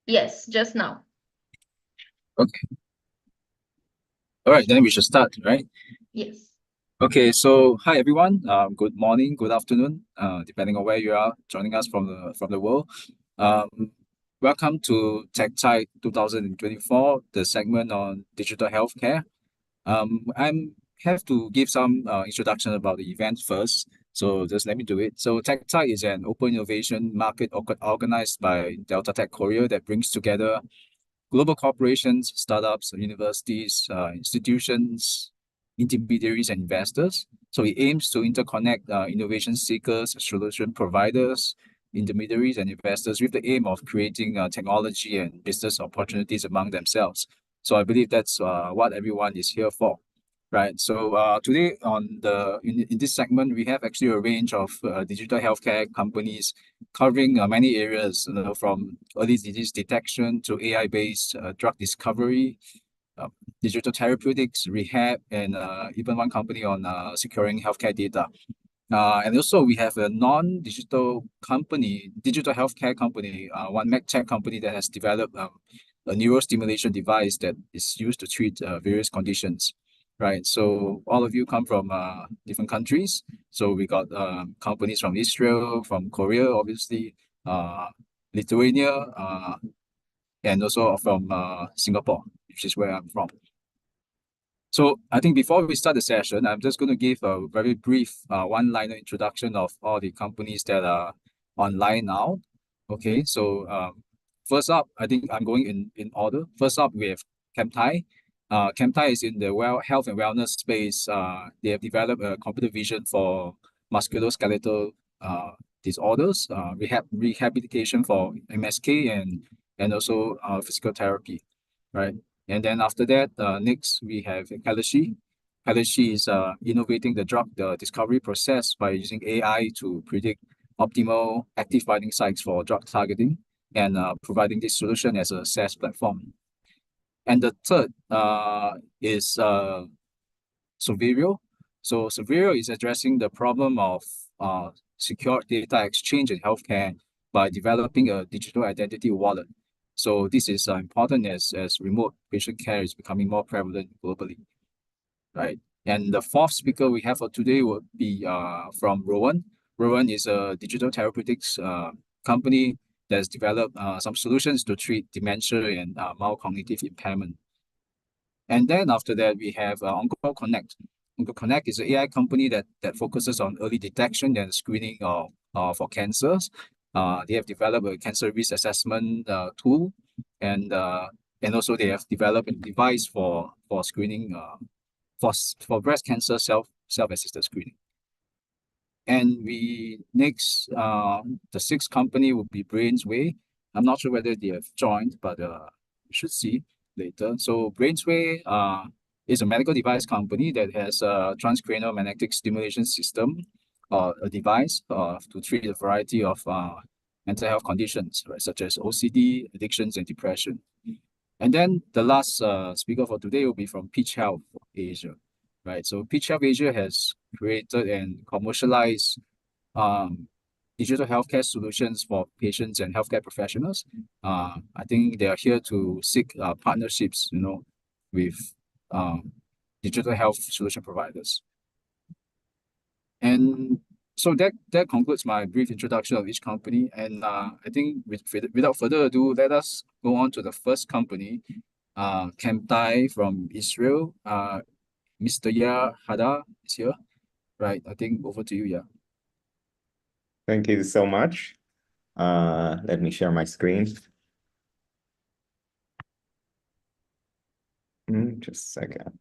Yes, just now. Okay. All right, then we should start, right? Yes. Okay, so hi everyone. Good morning, good afternoon, depending on where you are joining us from the world. Um, Welcome to TEKTiTE 2024, the segment on digital healthcare. I'm have to give some introduction about the event first. So just let me do it. So TEKTiTE is an open innovation market organized by Delta Tech Korea that brings together global corporations, startups, universities, institutions, intermediaries, and investors. So it aims to interconnect innovation seekers, solution providers, intermediaries, and investors with the aim of creating technology and business opportunities among themselves. So I believe that's what everyone is here for. Right. So today in this segment, we have actually a range of digital healthcare companies covering many areas, from early disease detection to AI-based drug discovery, uh, digital therapeutics, rehab, and even one company on securing healthcare data. And also we have a non-digital company, digital healthcare company, one medtech company that has developed a neurostimulation device that is used to treat various conditions. Right. So all of you come from different countries. So we got companies from Israel, from Korea, obviously, uh, Lithuania, and also from Singapore, which is where I'm from. So I think before we start the session, I'm just going to give a very brief one-liner introduction of all the companies that are online now. Okay, so first up, I think I'm going in order. First up, we have TEKTiTE. TEKTiTE is in the health and wellness space. They have developed a computer vision for musculoskeletal disorders, rehabilitation for MSK, and also physical therapy, right? And then after that, next we have Kalashi. Kalashi is innovating the drug discovery process by using AI to predict optimal active binding sites for drug targeting and providing this solution as a SaaS platform. And the third is Soverio. So Soverio is addressing the problem of secure data exchange in healthcare by developing a digital identity wallet. So this is important as remote patient care is becoming more prevalent globally, right? And the fourth speaker we have for today will be from Rowan. Rowan is a digital therapeutics company that's developed some solutions to treat dementia and mild cognitive impairment. And then after that, we have OncoConnect. OncoConnect is an AI company that focuses on early detection and screening for cancers. They have developed a cancer risk assessment tool, and also they have developed a device for screening for breast cancer self-assisted screening. And we next the sixth company would be Brainsway. I'm not sure whether they have joined, but we should see later. So Brainsway is a medical device company that has a transcranial magnetic stimulation system, a device to treat a variety of mental health conditions, right, such as OCD, addictions, and depression. And then the last speaker for today will be from Peach Health Asia, right? So Peach Health Asia has created and commercialized um, digital healthcare solutions for patients and healthcare professionals. I think they are here to seek partnerships, with um, digital health solution providers. And so that concludes my brief introduction of each company. And I think without further ado, let us go on to the first company, TEKTiTE from Israel. Mr. Ya Hada is here. Right. I think over to you, Ya. Thank you so much. Let me share my screen. Just a second.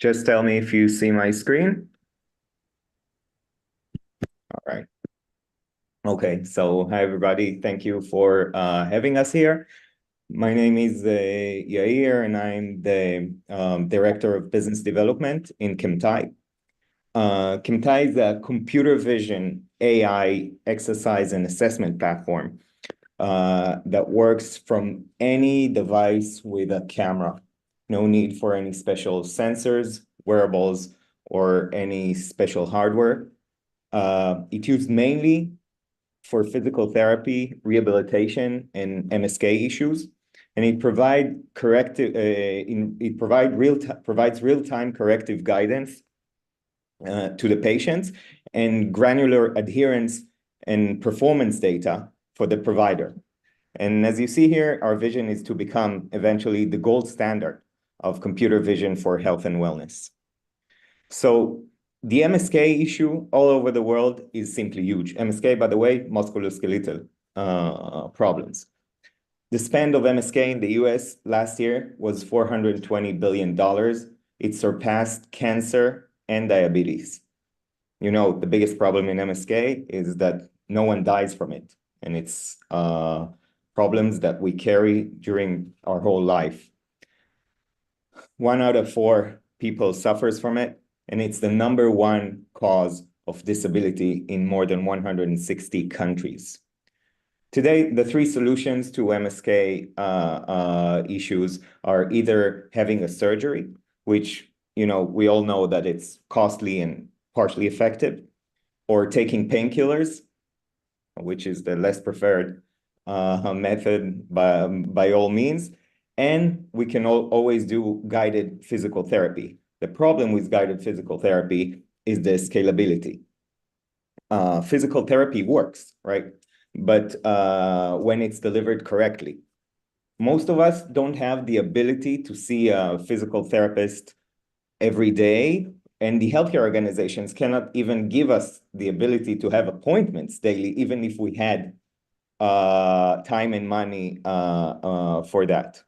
Just tell me if you see my screen. All right. Okay, so hi everybody. Thank you for having us here. My name is Yair, and I'm the Director of Business Development in TEKTiTE. TEKTiTE is a computer vision AI exercise and assessment platform that works from any device with a camera. No need for any special sensors, wearables, or any special hardware. It uses mainly for physical therapy, rehabilitation, and MSK issues, and it provides real-time corrective guidance to the patients and granular adherence and performance data for the provider. And as you see here, our vision is to become eventually the gold standard of computer vision for health and wellness. So the MSK issue all over the world is simply huge. MSK, by the way, musculoskeletal problems. The spend of MSK in the US last year was $420 billion. It surpassed cancer and diabetes. You know, the biggest problem in MSK is that no one dies from it. And it's problems that we carry during our whole life. 1 out of 4 people suffers from it, and it's the #1 cause of disability in more than 160 countries. Today, the 3 solutions to MSK issues are either having a surgery, which, you know, we all know that it's costly and partially effective, or taking painkillers, which is the less preferred method by all means. And we can always do guided physical therapy. The problem with guided physical therapy is the scalability. Physical therapy works, right? But when it's delivered correctly. Most of us don't have the ability to see a physical therapist every day, and the healthcare organizations cannot even give us the ability to have appointments daily, even if we had time and money for that.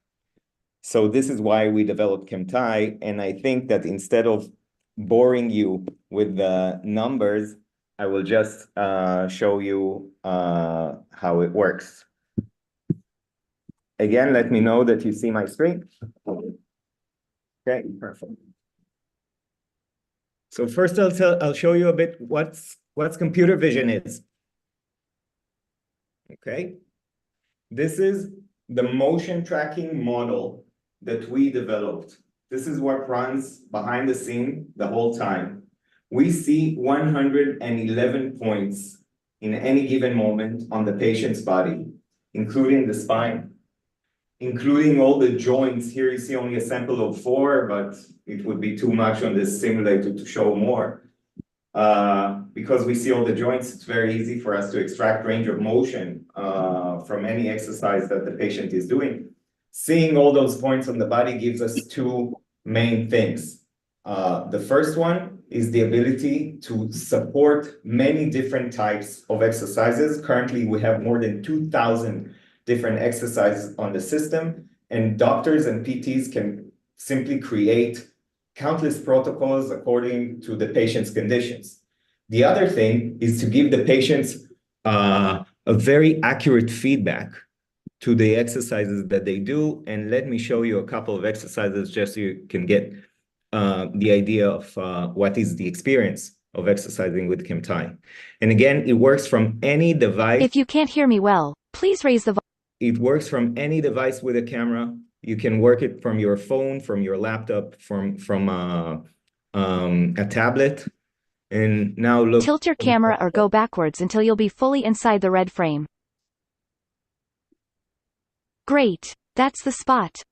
So this is why we developed TEKTiTE, and I think that instead of boring you with the numbers, I will just show you how it works. Again, let me know that you see my screen. Okay, perfect. So first I'll show you a bit what's computer vision is. Okay, this is the motion tracking model that we developed. This is what runs behind the scene the whole time. We see 111 points in any given moment on the patient's body, including the spine, including all the joints. Here you see only a sample of 4, but it would be too much on this simulator to show more. Because we see all the joints, it's very easy for us to extract range of motion from any exercise that the patient is doing. Seeing all those points on the body gives us 2 main things. The first one is the ability to support many different types of exercises. Currently, we have more than 2,000 different exercises on the system, and doctors and PTs can simply create countless protocols according to the patient's conditions. The other thing is to give the patients a very accurate feedback to the exercises that they do. And let me show you a couple of exercises just so you can get the idea of what is the experience of exercising with TEKTiTE. And again, it works from any device. If you can't hear me well, please raise the volume. It works from any device with a camera. You can work it from your phone, from your laptop, from a tablet. And now look. Tilt your camera or go backwards until you'll be fully inside the red frame. Great, that's the spot.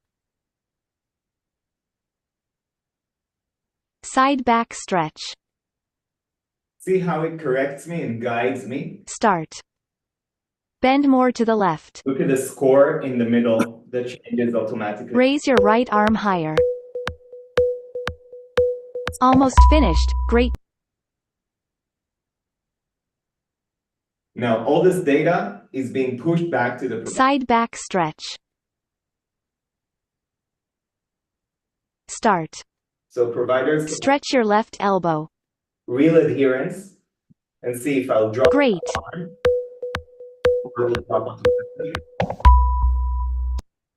Side back stretch. See how it corrects me and guides me? Start. Bend more to the left. Look at the score in the middle that changes automatically. Raise your right arm higher. Almost finished, great. Now, all this data is being pushed back to the side back stretch. Start. So providers stretch your left elbow. Real adherence, and see if I'll drop. Great.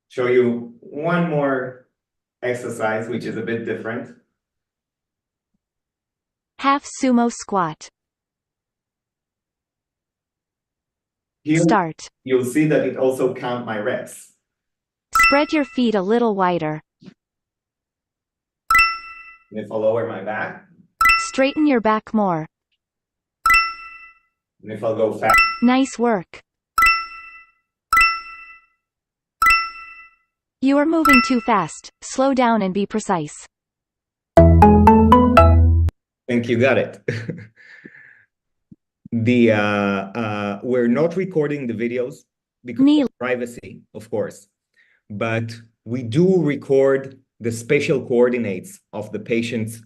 Show you one more exercise, which is a bit different. Half sumo squat. Here, start. You'll see that it also counts my reps. Spread your feet a little wider. And if I lower my back. Straighten your back more. And if I'll go fast. Nice work. You are moving too fast. Slow down and be precise. Think you got it. We're not recording the videos because of privacy, of course, but we do record the spatial coordinates of the patient's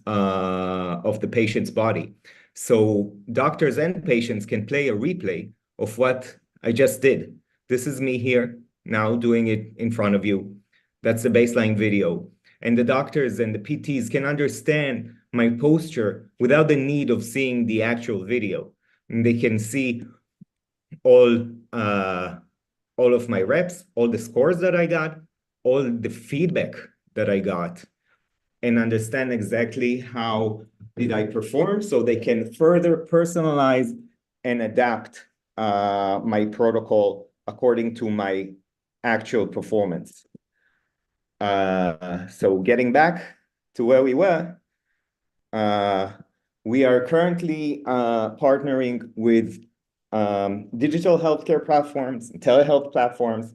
body. So doctors and patients can play a replay of what I just did. This is me here now doing it in front of you. That's the baseline video. And the doctors and the PTs can understand my posture without the need of seeing the actual video. And they can see all of my reps, all the scores that I got, all the feedback that I got, and understand exactly how did I perform, so they can further personalize and adapt my protocol according to my actual performance. So getting back to where we were, we are currently partnering with digital healthcare platforms, telehealth platforms,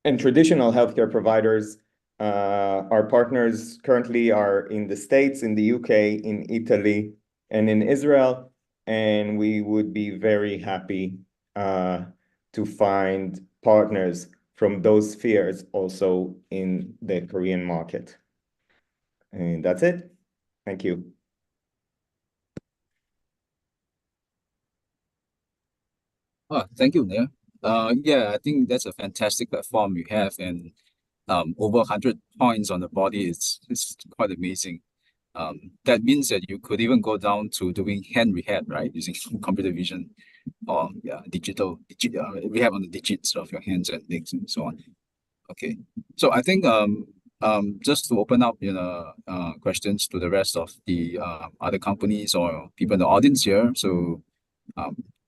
and traditional healthcare providers. Our partners currently are in the States, in the UK, in Italy, and in Israel, and we would be very happy to find partners from those spheres also in the Korean market. And that's it. Thank you. Thank you, Nia. Yeah, I think that's a fantastic platform you have, and over 100 points on the body is quite amazing. That means that you could even go down to doing hand rehab, right? Using computer vision or digital rehab on the digits of your hands and legs and so on. Okay, so I think just to open up questions to the rest of the other companies or people in the audience here. So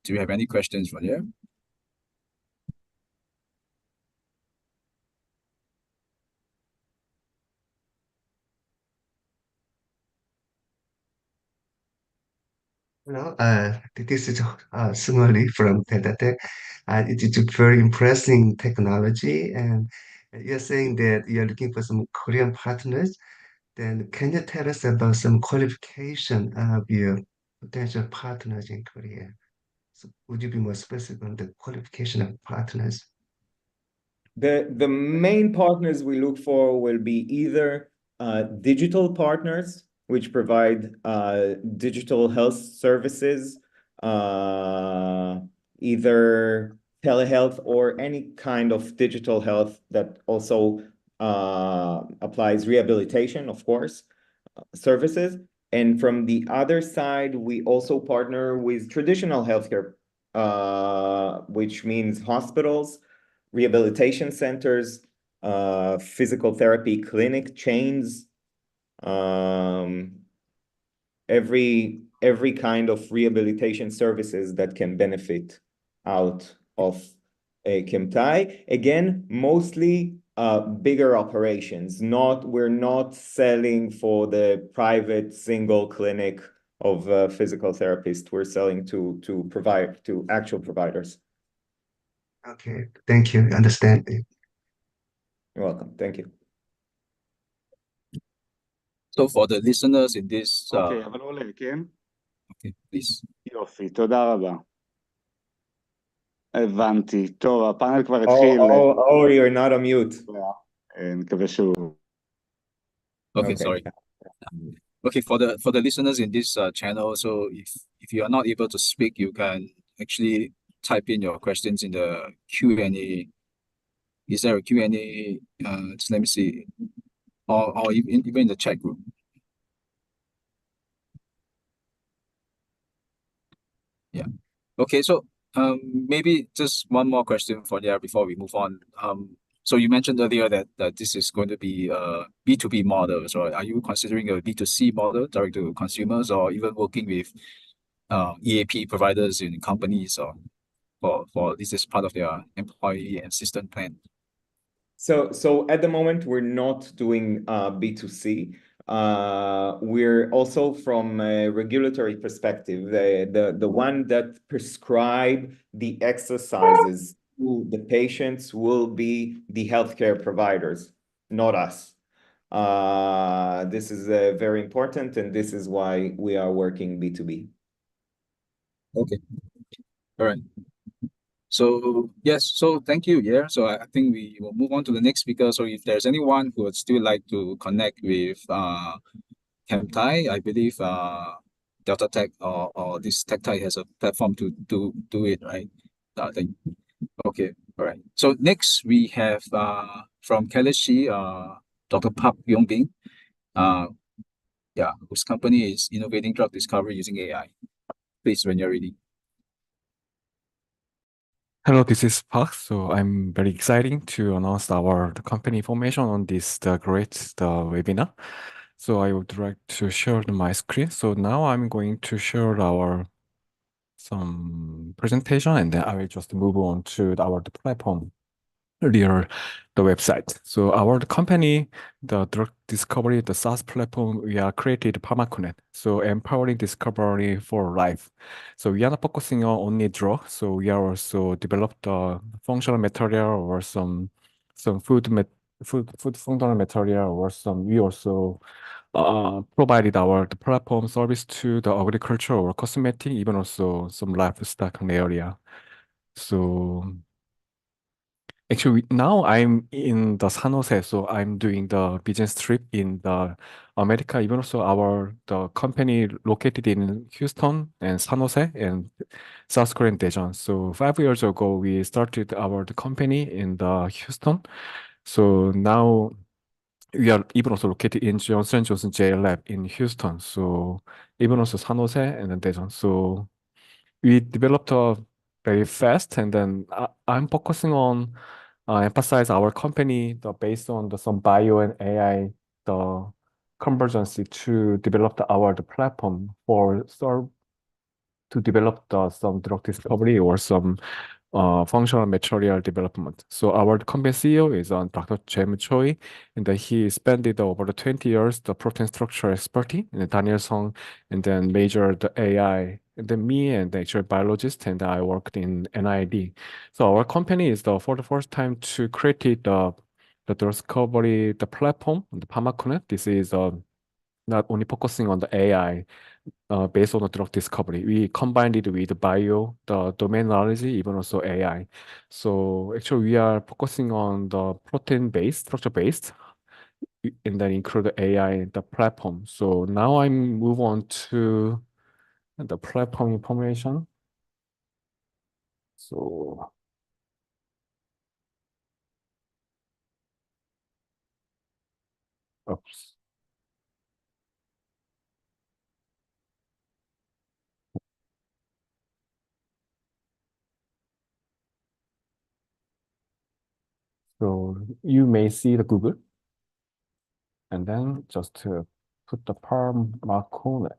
do you have any questions from here? Hello, this is Sungoli from TEKTiTE. It is a very impressive technology, and you're saying that you're looking for some Korean partners. Then can you tell us about some qualification of your potential partners in Korea? So would you be more specific on the qualification of partners? The main partners we look for will be either digital partners, which provide digital health services, either telehealth or any kind of digital health that also applies rehabilitation, of course, services. And from the other side, we also partner with traditional healthcare, which means hospitals, rehabilitation centers, physical therapy clinic chains, every kind of rehabilitation services that can benefit out of a TEKTiTE. Again, mostly bigger operations. We're not selling for the private single clinic of physical therapists. We're selling to actual providers. Okay, thank you. Understand. You're welcome. Thank you. So for the listeners in this, אוקיי, אבל עולה, כן? okay, please. יופי, תודה רבה. הבנתי. טוב, הפאנל כבר התחיל. You're not on mute. נקווה שהוא... Okay, sorry. Okay, for the listeners in this channel, so if you are not able to speak, you can actually type in your questions in the Q&A. Is there a Q&A? Just let me see. Or even in the chat group. Yeah. Okay, so maybe just one more question for there before we move on. So you mentioned earlier that this is going to be a B2B model. So are you considering a B2C model, direct to consumers, or even working with EAP providers in companies, or for this is part of their employee assistance plan? So at the moment, we're not doing B2C. we're also from a regulatory perspective, the one that prescribe the exercises to the patients will be the healthcare providers, not us. This is very important, and this is why we are working B2B. Okay. All right. So yes, so thank you. Yeah. So I think we will move on to the next speaker. So if there's anyone who would still like to connect with TEKTiTE, I believe Delta Tech or this TEKTiTE has a platform to do it, right? I think. Okay. All right. So next we have from Kalishi, Dr. Park Yongbin, yeah, whose company is innovating drug discovery using AI. Please, when you're ready. Hello, this is Park. So I'm very exciting to announce the company information on this great webinar. So I would like to share my screen. So now I'm going to share some presentation, and then I will just move on to our platform, earlier the website. So our company, the drug discovery, the SaaS platform, we are created PharmaConnect. So empowering discovery for life. So we are not focusing on only drug. So we are also developed functional material or some food functional material or some. We also provided the platform service to the agriculture or cosmetic, even also some livestock area. So actually, now I'm in the San Jose, so I'm doing the business trip in the America. Even also the company located in Houston and San Jose and South Korean Daejeon. So 5 years ago, we started the company in the Houston. So now we are even also located in Johnson Johnson J Lab in Houston. So even also San Jose and then Daejeon. So we developed very fast, and then I'm focusing on emphasize our company based on some bio and AI the convergence to develop the platform for to develop some drug discovery or some functional material development. So our company CEO is Dr. Jem Choi, and he spent over the 20 years the protein structure expertise, and Daniel Song, and then majored the AI, and then me and the actual biologist, and I worked in NID. So our company is for the first time to create the discovery, the platform, the PharmaConnect. This is not only focusing on the AI, based on the drug discovery. We combined it with bio, the domain knowledge, even also AI. So actually, we are focusing on the protein-based, structure-based, and then include the AI, the platform. So now I move on to the platform information. So oops. So you may see the Google, and then just to put the PharmaConnect.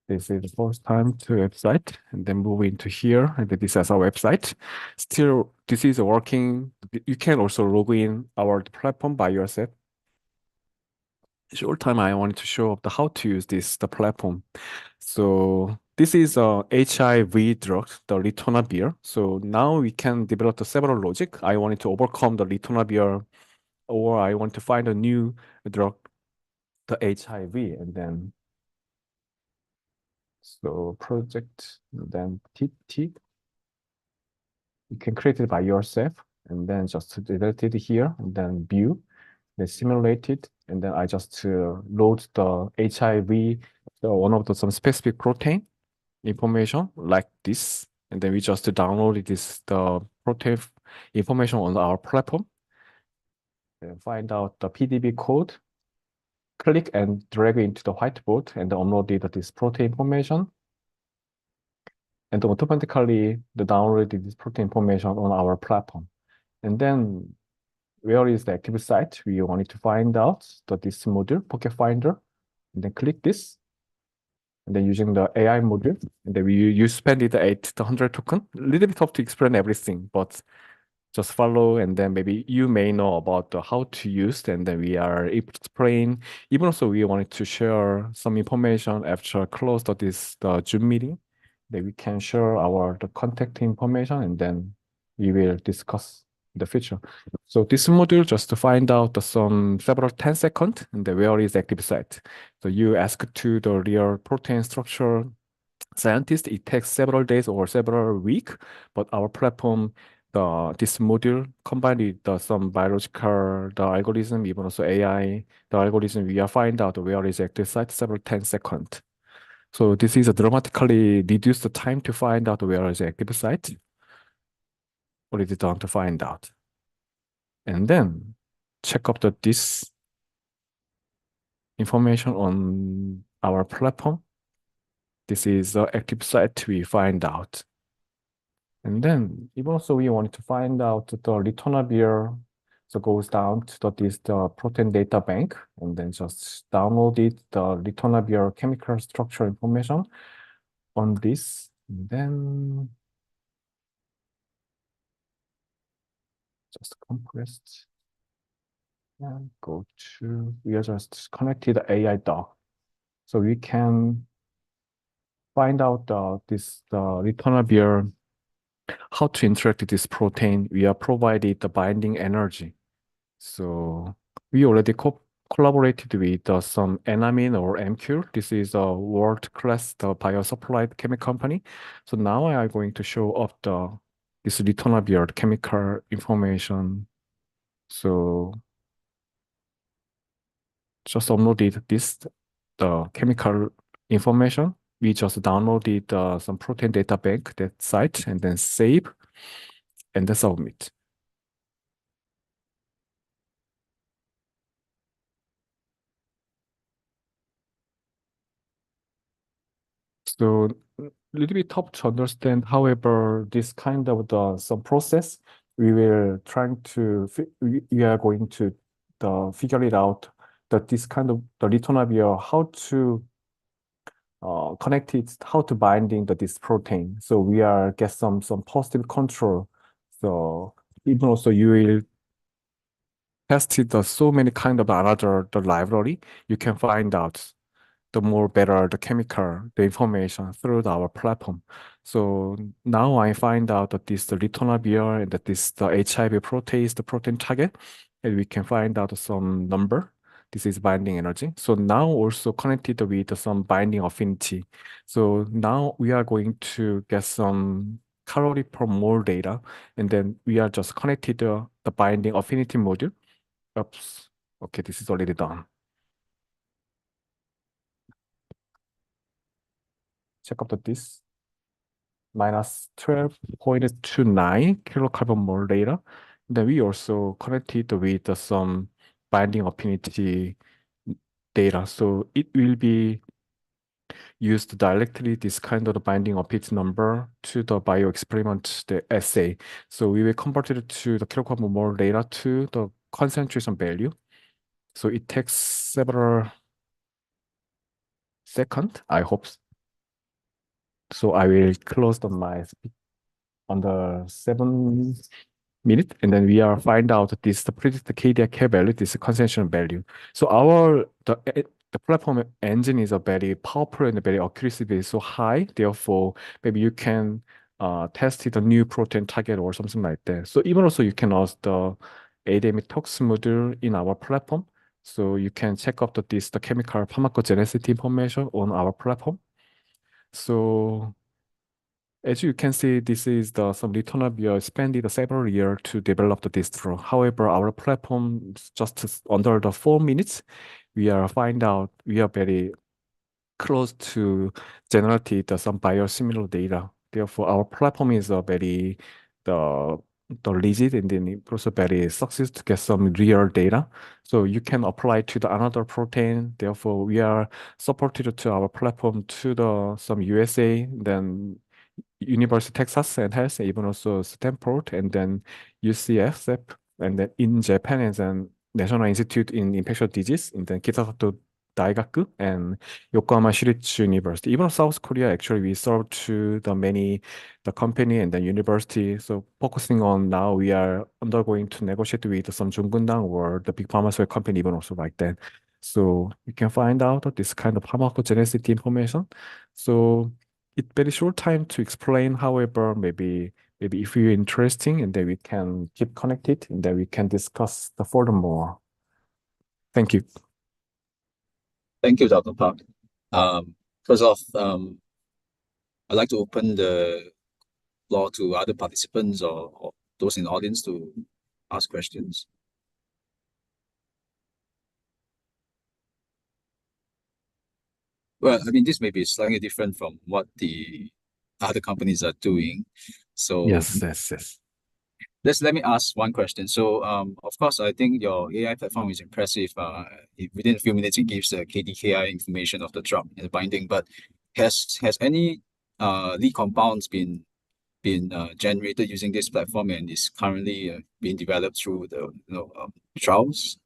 This is the first time to website, and then move into here, and this is our website. Still, this is working. You can also log in our platform by yourself. Short time, I wanted to show up how to use the platform. So this is a HIV drug, the ritonavir. So now we can develop the several logic. I wanted to overcome the ritonavir, or I want to find a new drug, the HIV, and then so project, then TEKTiTE. You can create it by yourself, and then just delete it here, and then view, then simulate it, and then I just load the HIV, one of some specific protein information like this, and then we just download the protein information on our platform, and find out the PDB code, click and drag into the whiteboard, and upload this protein information. And automatically download this protein information on our platform. And then where is the active site? We wanted to find out this module, Pocket Finder, and then click this. And then using the AI module, and then you spend it at the 100 token. A little bit tough to explain everything, but just follow, and then maybe you may know about how to use, and then we are able to explain. Even also, we wanted to share some information after close the Zoom meeting, that we can share our the contact information, and then we will discuss in the future. So this module just to find out some several 10 seconds, and then where is active site. So you ask to the real protein structure scientist, it takes several days or several weeks, but our platform, this module combined with some biological, the algorithm, even also AI, the algorithm, we are find out where is active site several 10 seconds. So this is a dramatically reduce the time to find out where is active site. What is it done to find out? And then check up this information on our platform. This is the active site we find out. And then even also we wanted to find out the ritonavir, so goes down to the protein data bank, and then just download it, the ritonavir chemical structure information on this. And then just compressed and go to, we are just connected AI doc. So we can find out the ritonavir, how to interact with this protein. We are provided the binding energy. So we already collaborated with some Enamine or MQ. This is a world-class biosupplied chemical company. So now I am going to show up this ritonavir chemical information. So just uploaded the chemical information. We just downloaded some protein data bank, that site, and then save and then submit. So a little bit tough to understand. However, this kind of some process, we will trying to we are going to figure it out, that this kind of the ritonavir, how to connect it, how to binding this protein. So we are get some positive control. So even also you will tested so many kind of another the library, you can find out the more better the chemical, the information through our platform. So now I find out that this the ritonavir and that this the HIV protease, the protein target, and we can find out some number. This is binding energy. So now also connected with some binding affinity. So now we are going to get some calorie per mole data, and then we are just connected the binding affinity module. Oops. Okay, this is already done. Check out this. Minus 12.29 kilocarbon mole later. Then we also connected with some binding affinity data. So it will be used directly this kind of binding affinity number to the bio experiment, the assay. So we will convert it to the kilocarbon mole data to the concentration value. So it takes several seconds, I hope. So I will close my on the 7 minutes, and then we are find out this the predicted KDI value, this concentration value. So the platform engine is a very powerful and very accuracy is so high. Therefore, maybe you can test the new protein target or something like that. So even also you can ask the ADME tox module in our platform. So you can check out the chemical pharmacogenicity information on our platform. So as you can see, this is some ritonavir spent several years to develop the distro. However, our platform just under the 4 minutes, we are very close to generate some biosimilar data. Therefore, our platform is a very the rigid, and then also very success to get some real data. So you can apply to the another protein. Therefore, we are supported to our platform to some USA, then University of Texas and Health, even also Stanford, and then UCSF, and then in Japan, and then National Institute in Infectious Disease, and then Kitasato Daigaku and Yokohama Shiritsu University. Even South Korea, actually, we serve to the company and the university. So focusing on now, we are undergoing to negotiate with some Junggundang or the big pharmaceutical company, even also like that. So you can find out this kind of pharmacogenicity information. So it's very short time to explain. However, maybe if you're interesting, and then we can keep connected, and then we can discuss the furthermore. Thank you. Thank you, Dr. Park. First off, I'd like to open the floor to other participants or those in the audience to ask questions. Well, I mean, this may be slightly different from what the other companies are doing. So Yes. let me ask one question. So, of course, I think your AI platform is impressive. Within a few minutes, it gives the KDKI information of the drug and the binding. But has any lead compounds been generated using this platform and is currently being developed through the trials?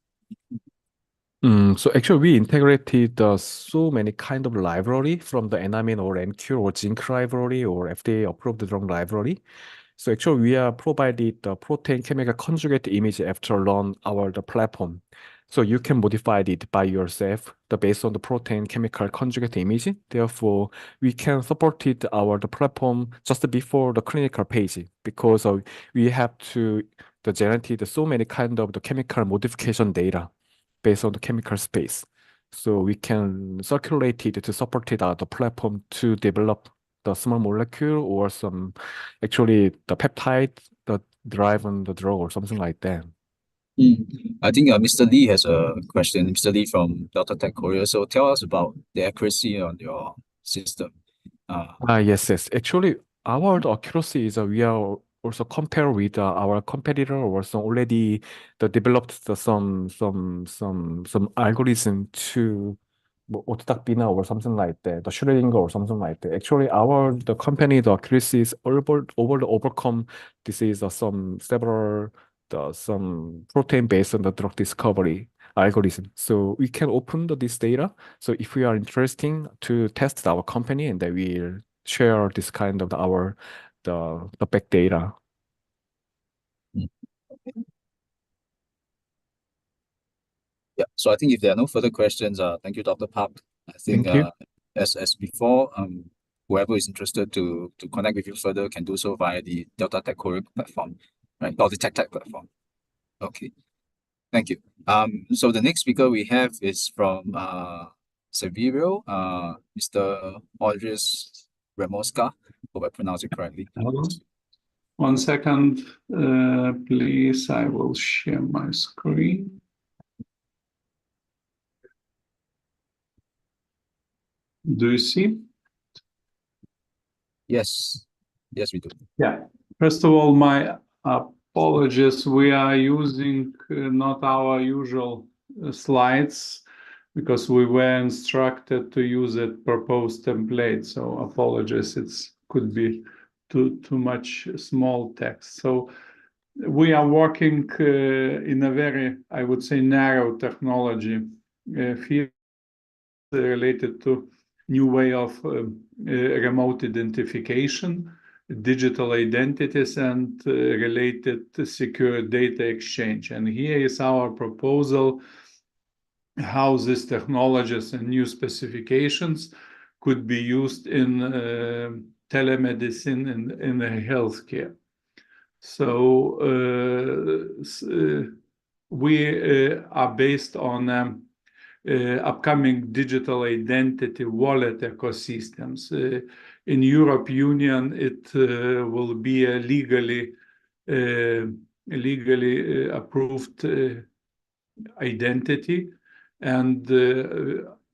So actually, we integrated so many kind of library from the NAMIN or NQ or Zinc library or FDA approved drug library. So actually, we are provided the protein chemical conjugate image after run the platform. So you can modify it by yourself based on the protein chemical conjugate image. Therefore, we can support it the platform just before the clinical page because we have to generate so many kind of the chemical modification data based on the chemical space. So we can circulate it to support the platform to develop the small molecule or actually the peptide that drive on the drug or something like that. I think Mr. Lee has a question. Mr. Lee from Delta Tech Korea. So tell us about the accuracy on your system. Yes. Actually, our accuracy is we are also compare with our competitor also already developed some algorithm to autodacbina or something like that, the Schrödinger or something like that. Actually, the company the accuracy is over to overcome this is some protein based on the drug discovery algorithm. So we can open this data. So if we are interesting to test our company, and then we'll share this kind of the back data. Yeah. So I think if there are no further questions, thank you, Dr. Park. I think Thank you. As before, whoever is interested to connect with you further can do so via the Delta Tech Korea platform, right? Or the TEKTiTE platform. Okay. Thank you. So the next speaker we have is from Severio, Mr. Audrius Ramoska. Hope I pronounced it correctly. Hello. 1 second, please. I will share my screen. Do you see? Yes. Yes, we do. Yeah. First of all, my apologies. We are using not our usual slides because we were instructed to use a proposed template. So apologies. It could be too much small text. So we are working in a very, I would say, narrow technology field related to new way of remote identification, digital identities, and related secure data exchange. And here is our proposal how these technologies and new specifications could be used in telemedicine and in healthcare. So we are based on upcoming digital identity wallet ecosystems. In Europe Union, it will be a legally approved identity, and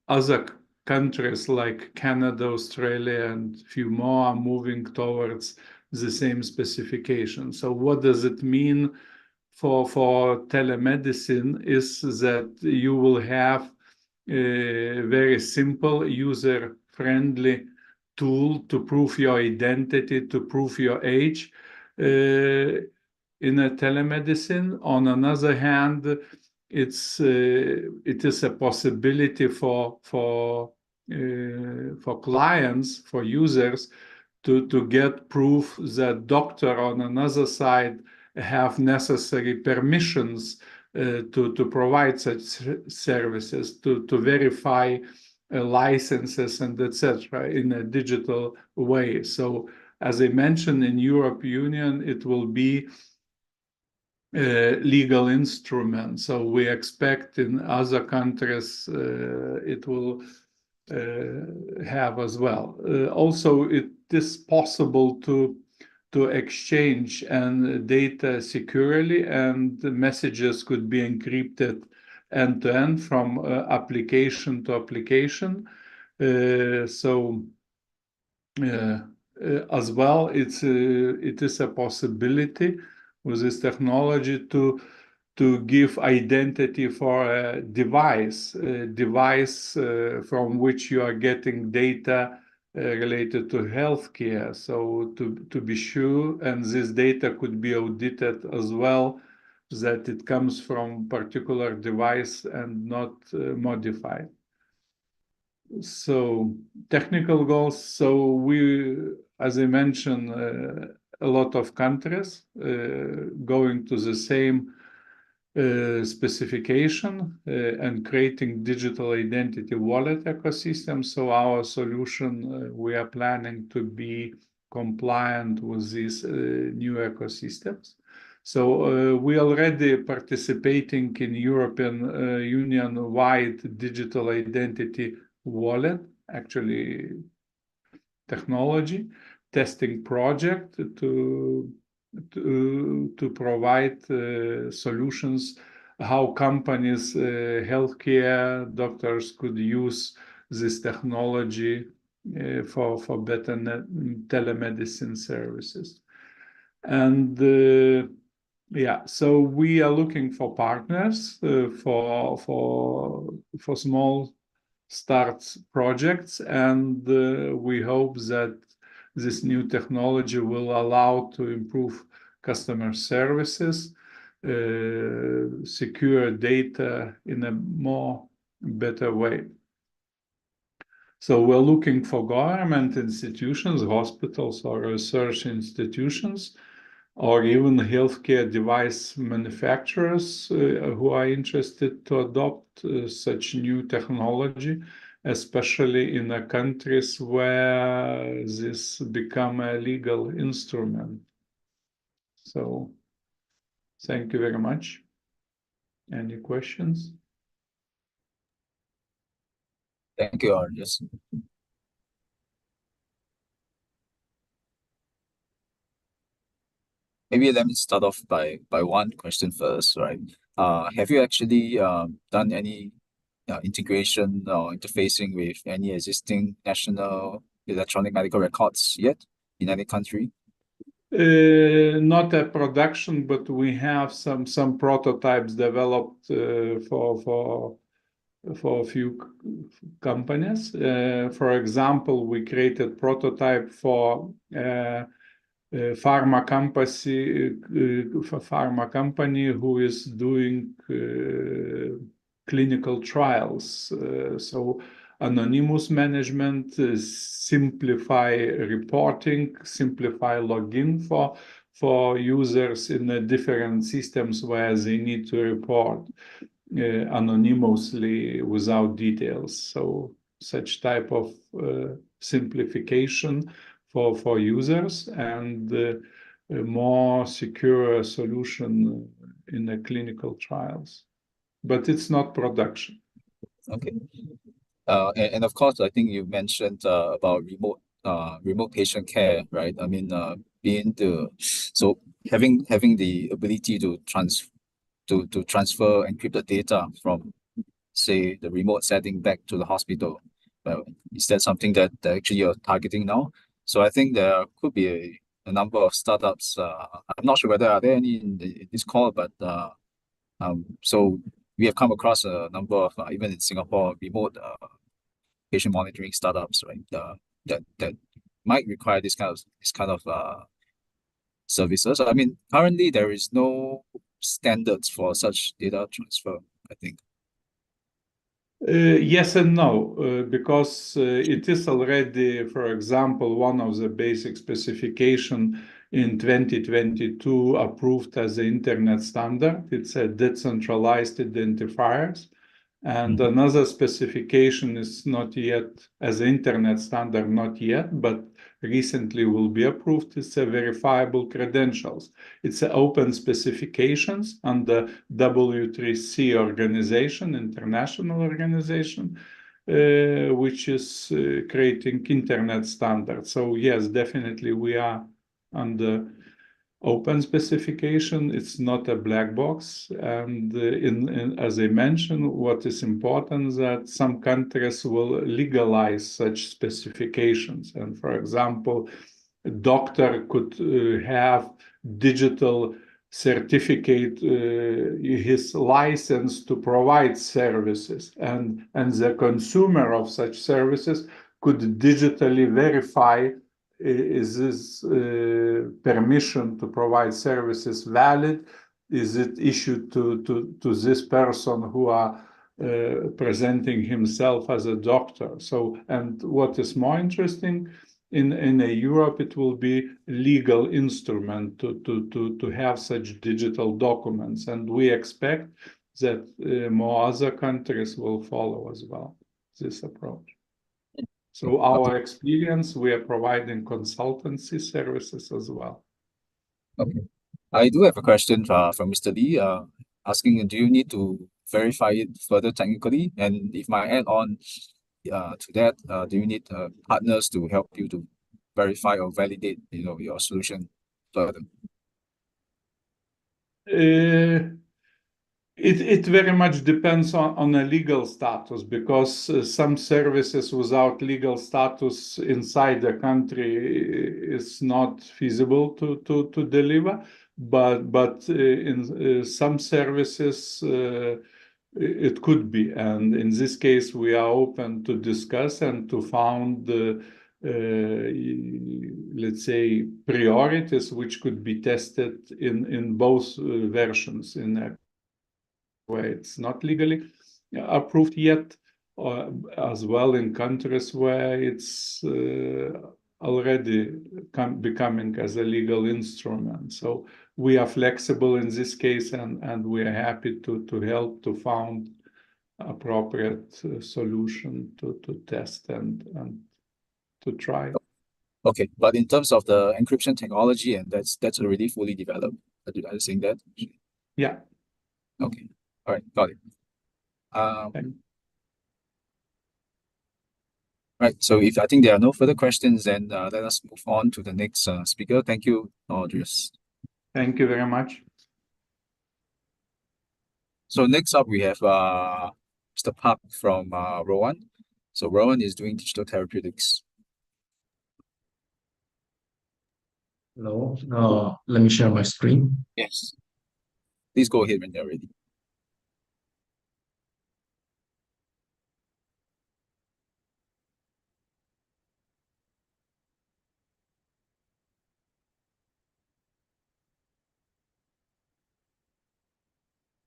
other countries like Canada, Australia, and a few more are moving towards the same specification. So what does it mean for telemedicine is that you will have a very simple, user-friendly tool to prove your identity, to prove your age in a telemedicine. On another hand, it is a possibility for clients, for users, to get proof that doctor on another side have necessary permissions to provide such services, to verify licenses and etc. in a digital way. So as I mentioned, in Europe Union, it will be legal instrument. So we expect in other countries it will have as well. Also, it is possible to exchange and data securely, and the messages could be encrypted end to end from application to application. As well, it is a possibility with this technology to give identity for a device from which you are getting data related to healthcare. So to be sure, and this data could be audited as well, that it comes from particular device and not modified. So technical goals. So we, as I mentioned, a lot of countries going to the same specification and creating digital identity wallet ecosystem. So our solution, we are planning to be compliant with these new ecosystems. So we already participating in European Union-wide digital identity wallet, actually technology testing project to provide solutions how companies, healthcare, doctors could use this technology for better telemedicine services. And yeah, so we are looking for partners for small start projects, and we hope that this new technology will allow to improve customer services, secure data in a better way. So we're looking for government institutions, hospitals or research institutions, or even healthcare device manufacturers who are interested to adopt such new technology, especially in the countries where this become a legal instrument. So thank you very much. Any questions? Thank you, Arjus. Maybe let me start off by one question first, right? Have you actually done any integration or interfacing with any existing national electronic medical records yet in any country? Not a production, but we have some prototypes developed for a few companies. For example, we created prototype for pharma company who is doing clinical trials. So anonymous management, simplify reporting, simplify login for users in the different systems where they need to report anonymously without details. So such type of simplification for users and a more secure solution in the clinical trials. But it's not production. Okay. And of course, I think you mentioned about remote patient care, right? I mean, having the ability to transfer encrypted data from, say, the remote setting back to the hospital. Is that something that actually you're targeting now? So I think there could be a number of startups. I'm not sure whether are there any in this call, but so we have come across a number of even in Singapore remote patient monitoring startups, right? That might require this kind of services. I mean, currently there is no standards for such data transfer, I think. Yes and no, because it is already, for example, one of the basic specification in 2022 approved as the internet standard. It's a decentralized identifiers. And another specification is not yet as internet standard, not yet, but recently will be approved. It's a verifiable credentials. It's an open specifications under W3C organization, international organization, which is creating internet standards. So yes, definitely we are under open specification. It's not a black box. And as I mentioned, what is important that some countries will legalize such specifications. And for example, a doctor could have digital certificate, his license to provide services, and the consumer of such services could digitally verify is this permission to provide services valid? Is it issued to this person who are presenting himself as a doctor? So, and what is more interesting, in Europe, it will be legal instrument to have such digital documents. And we expect that more other countries will follow as well this approach. So our experience, we are providing consultancy services as well. Okay. I do have a question from Mr. Lee, asking, do you need to verify it further technically? And if I add on to that, do you need partners to help you to verify or validate, your solution further? It very much depends on a legal status, because some services without legal status inside the country is not feasible to deliver. But in some services it could be, and in this case we are open to discuss and to found let's say priorities which could be tested in both versions, in a where it's not legally approved yet, as well in countries where it's already becoming as a legal instrument. So we are flexible in this case, and we are happy to help to found appropriate solution to test and to try. Okay, but in terms of the encryption technology, and that's already fully developed. Are you saying that? Yeah. Okay. All right, got it. Right. So if I think there are no further questions, then let us move on to the next speaker. Thank you, Audrius. Thank you very much. So next up we have Mr. Park from Rowan. So Rowan is doing digital therapeutics. Hello, let me share my screen. Yes. Please go ahead when you're ready.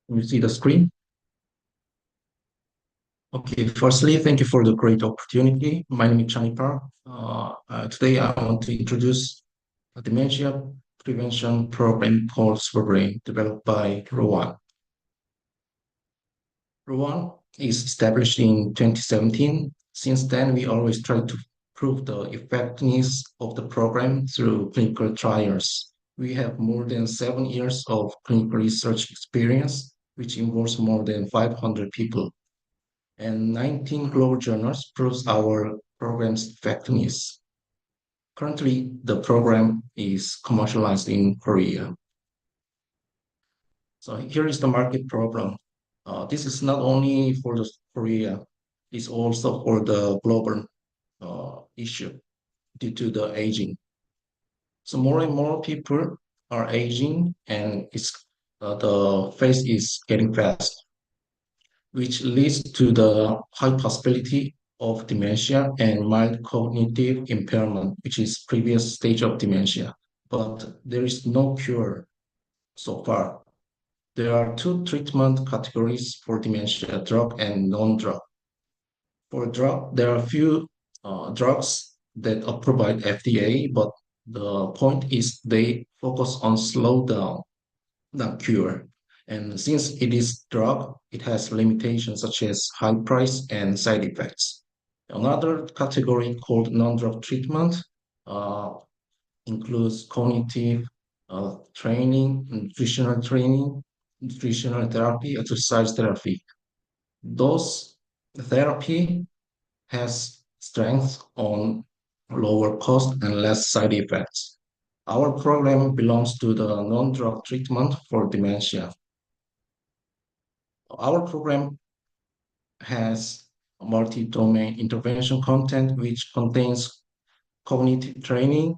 Can you see the screen? Okay, firstly, thank you for the great opportunity. My name is Chani Park. Today I want to introduce a dementia prevention program called SuperBrain, developed by Rowan. Rowan is established in 2017. Since then, we always try to prove the effectiveness of the program through clinical trials. We have more than 7 years of clinical research experience, which involves more than 500 people. And 19 global journals proves our program's effectiveness. Currently, the program is commercialized in Korea. So here is the market problem. This is not only for the Korea, it's also for the global issue due to the aging. So more and more people are aging, and the phase is getting fast, which leads to the high possibility of dementia and mild cognitive impairment, which is previous stage of dementia. But there is no cure so far. There are two treatment categories for dementia, drug and non-drug. For drug, there are few drugs that are approved by FDA, but the point is they focus on slow down, not cure. And since it is drug, it has limitations such as high price and side effects. Another category called non-drug treatment uh, includes cognitive training, nutritional therapy, exercise therapy. Those therapy has strength on lower cost and less side effects. Our program belongs to the non-drug treatment for dementia. Our program has multi-domain intervention content which contains cognitive training,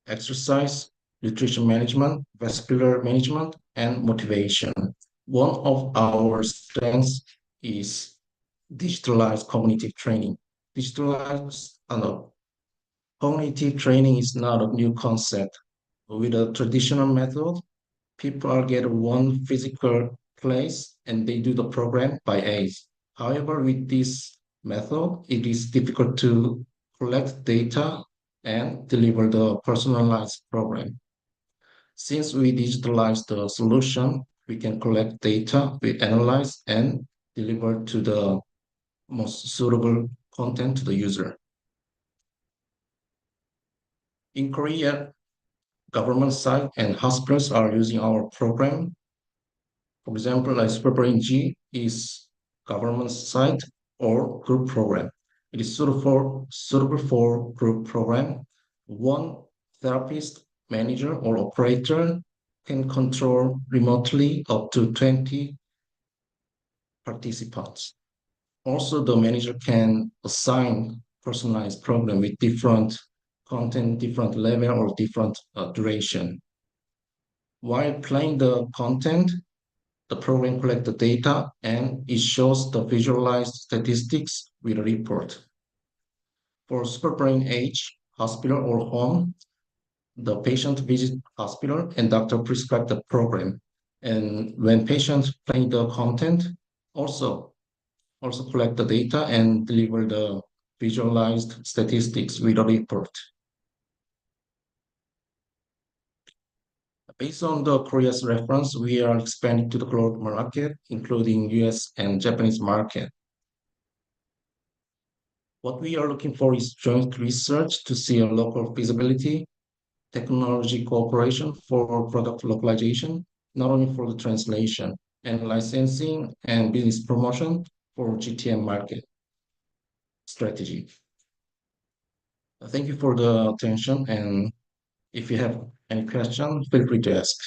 exercise, nutrition management, vascular management, and motivation. One of our strengths is digitalized cognitive training. Cognitive training is not a new concept. With a traditional method, people are get one physical place and they do the program by age. However, with this method, it is difficult to collect data and deliver the personalized program. Since we digitalize the solution, we can collect data, we analyze and deliver to the most suitable content to the user. In Korea, government side and hospitals are using our program. For example, like SuperBrain G is government side or group program. It is suitable for group program. One therapist, manager, or operator can control remotely up to 20 participants. Also, the manager can assign personalized program with different content, different level, or different duration. While playing the content, the program collects the data and it shows the visualized statistics with a report. For SuperBrain Age, hospital or home, the patient visits hospital and doctor prescribe the program. And when patients play the content, also collect the data and deliver the visualized statistics with a report. Based on the Korea's reference, we are expanding to the global market, including US and Japanese market. What we are looking for is joint research to see a local feasibility, technology cooperation for product localization, not only for the translation, and licensing and business promotion for GTM market strategy. Thank you for the attention, and if you have any question, feel free to ask.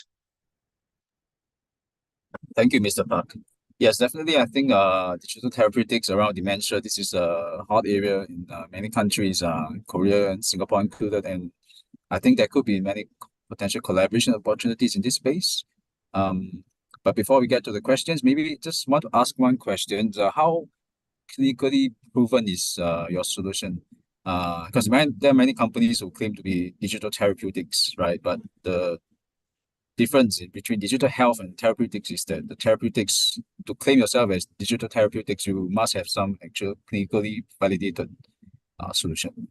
Thank you, Mr. Park. Yes, definitely. I think digital therapeutics around dementia, this is a hot area in many countries, Korea and Singapore included, and I think there could be many potential collaboration opportunities in this space. But before we get to the questions, maybe just want to ask one question. How clinically proven is your solution? Because there are many companies who claim to be digital therapeutics, right? But the difference between digital health and therapeutics is that the therapeutics, to claim yourself as digital therapeutics, you must have some actual clinically validated solution.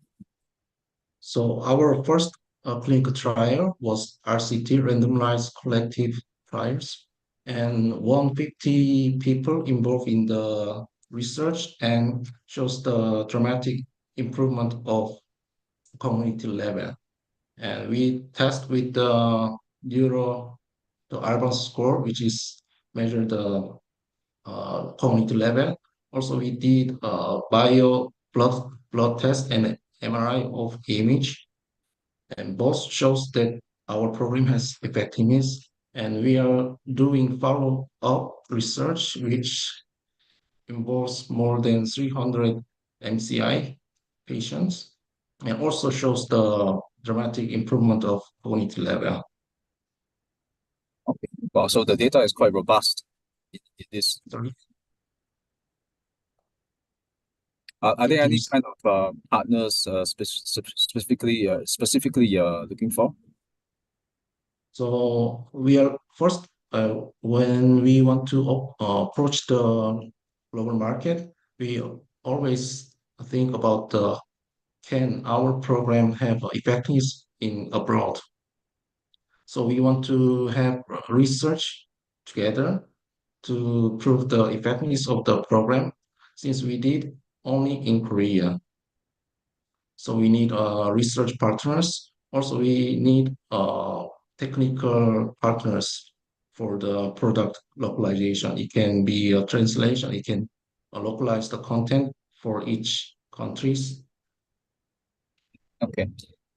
So our first clinical trial was RCT, randomized collective trials, and 150 people involved in the research and shows the dramatic improvement of community level. And we test with the the urban score, which is measure the community level. Also, we did blood test and MRI of image, and both shows that our program has effectiveness. And we are doing follow-up research, which involves more than 300 MCI patients, and also shows the dramatic improvement of cognitive level. Okay. Well, so the data is quite robust. It is. Sorry. Are there any kind of partners specifically looking for? So we are first when we want to approach the global market, we always think about can our program have effectiveness in abroad? So we want to have research together to prove the effectiveness of the program, since we did only in Korea. So we need research partners. Also, we need technical partners for the product localization. It can be a translation. It can localize the content for each countries. Okay.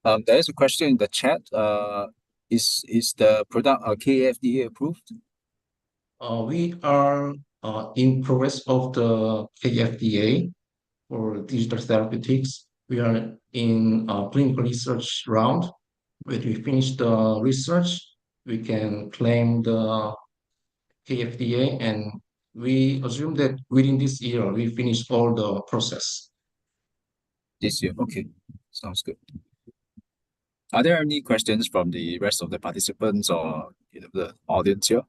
There is a question in the chat. Is the product KFDA approved? We are in progress of the KFDA for digital therapeutics. We are in a clinical research round. When we finish the research, we can claim the KFDA, and we assume that within this year, we finish all the process. This year. Okay. Sounds good. Are there any questions from the rest of the participants or the audience here?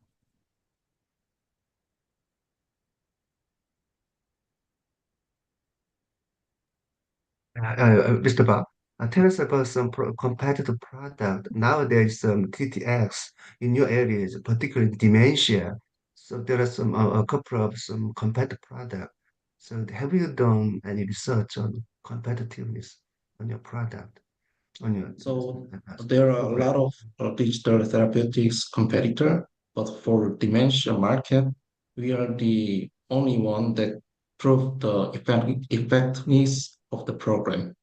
Mr. Bob, tell us about some competitive product. Nowadays, TTX in your areas, particularly dementia. So there are some a couple of some competitive product. So have you done any research on competitiveness on your product? On your So there are a lot of digital therapeutics competitor, but for dementia market, we are the only one that proved the effectiveness of the program.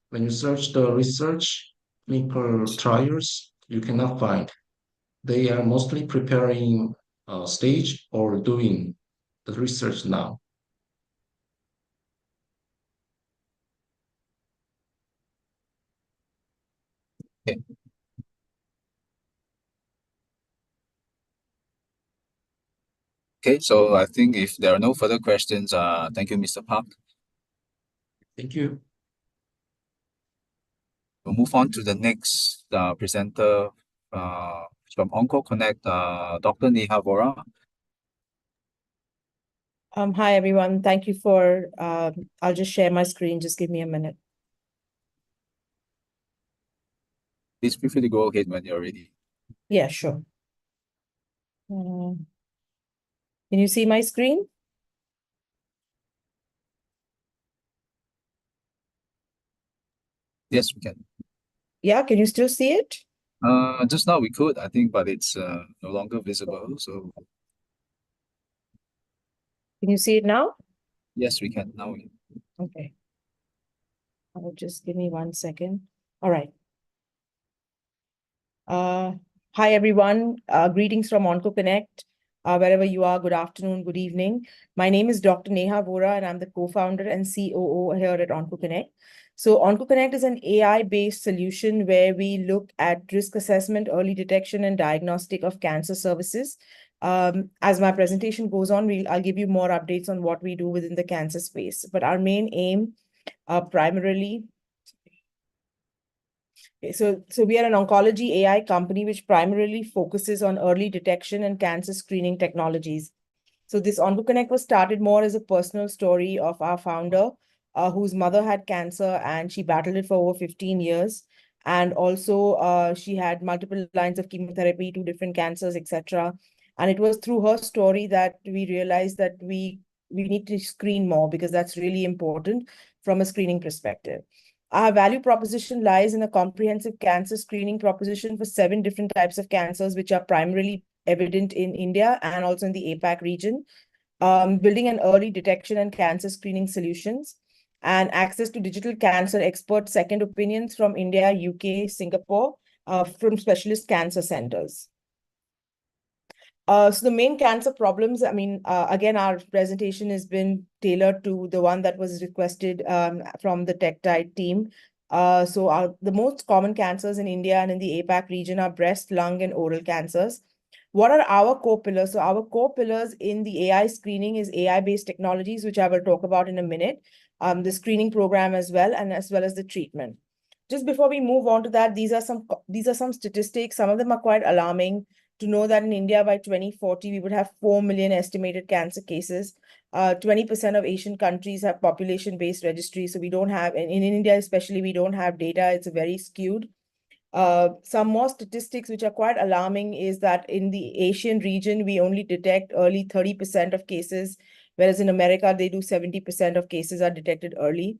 When you search the research clinical trials, you cannot find. They are mostly preparing stage or doing the research now. Okay. Okay, so I think if there are no further questions, thank you, Mr. Park. Thank you. We'll move on to the next presenter from OncoConnect, Dr. Neha Vora. Hi, everyone. Thank you for, I'll just share my screen. Just give me a minute. Please feel free to go ahead when you're ready. Yeah, sure. Can you see my screen? Yes, we can. Yeah, can you still see it? Just now we could, I think, but it's no longer visible. So Can you see it now? yes, we can now. Okay. Just give me 1 second. All right. Hi, everyone. Greetings from OncoConnect. Wherever you are, good afternoon, good evening. My name is Dr. Neha Vora, and I'm the co-founder and COO here at OncoConnect. So OncoConnect is an AI-based solution where we look at risk assessment, early detection, and diagnostic of cancer services. As my presentation goes on, I'll give you more updates on what we do within the cancer space. But our main aim primarily... So we are an oncology AI company which primarily focuses on early detection and cancer screening technologies. So this OncoConnect was started more as a personal story of our founder, whose mother had cancer and she battled it for over 15 years. And also she had multiple lines of chemotherapy, 2 different cancers, etc. And it was through her story that we realized that we need to screen more, because that's really important from a screening perspective. Our value proposition lies in a comprehensive cancer screening proposition for 7 different types of cancers, which are primarily evident in India and also in the APAC region, building an early detection and cancer screening solutions, and access to digital cancer expert second opinions from India, UK, Singapore, from specialist cancer centers. So the main cancer problems, again, our presentation has been tailored to the one that was requested from the TEKTiTE team. So the most common cancers in India and in the APAC region are breast, lung, and oral cancers. What are our core pillars? So our core pillars in the AI screening is AI-based technologies, which I will talk about in a minute, the screening program as well as the treatment. Just before we move on to that, these are some statistics. Some of them are quite alarming. to know that in India by 2040, we would have 4 million estimated cancer cases. 20% of Asian countries have population-based registries. So we don't have, in India especially, we don't have data. It's very skewed. Some more statistics which are quite alarming is that in the Asian region, we only detect early 30% of cases, whereas in America, they do 70% of cases are detected early.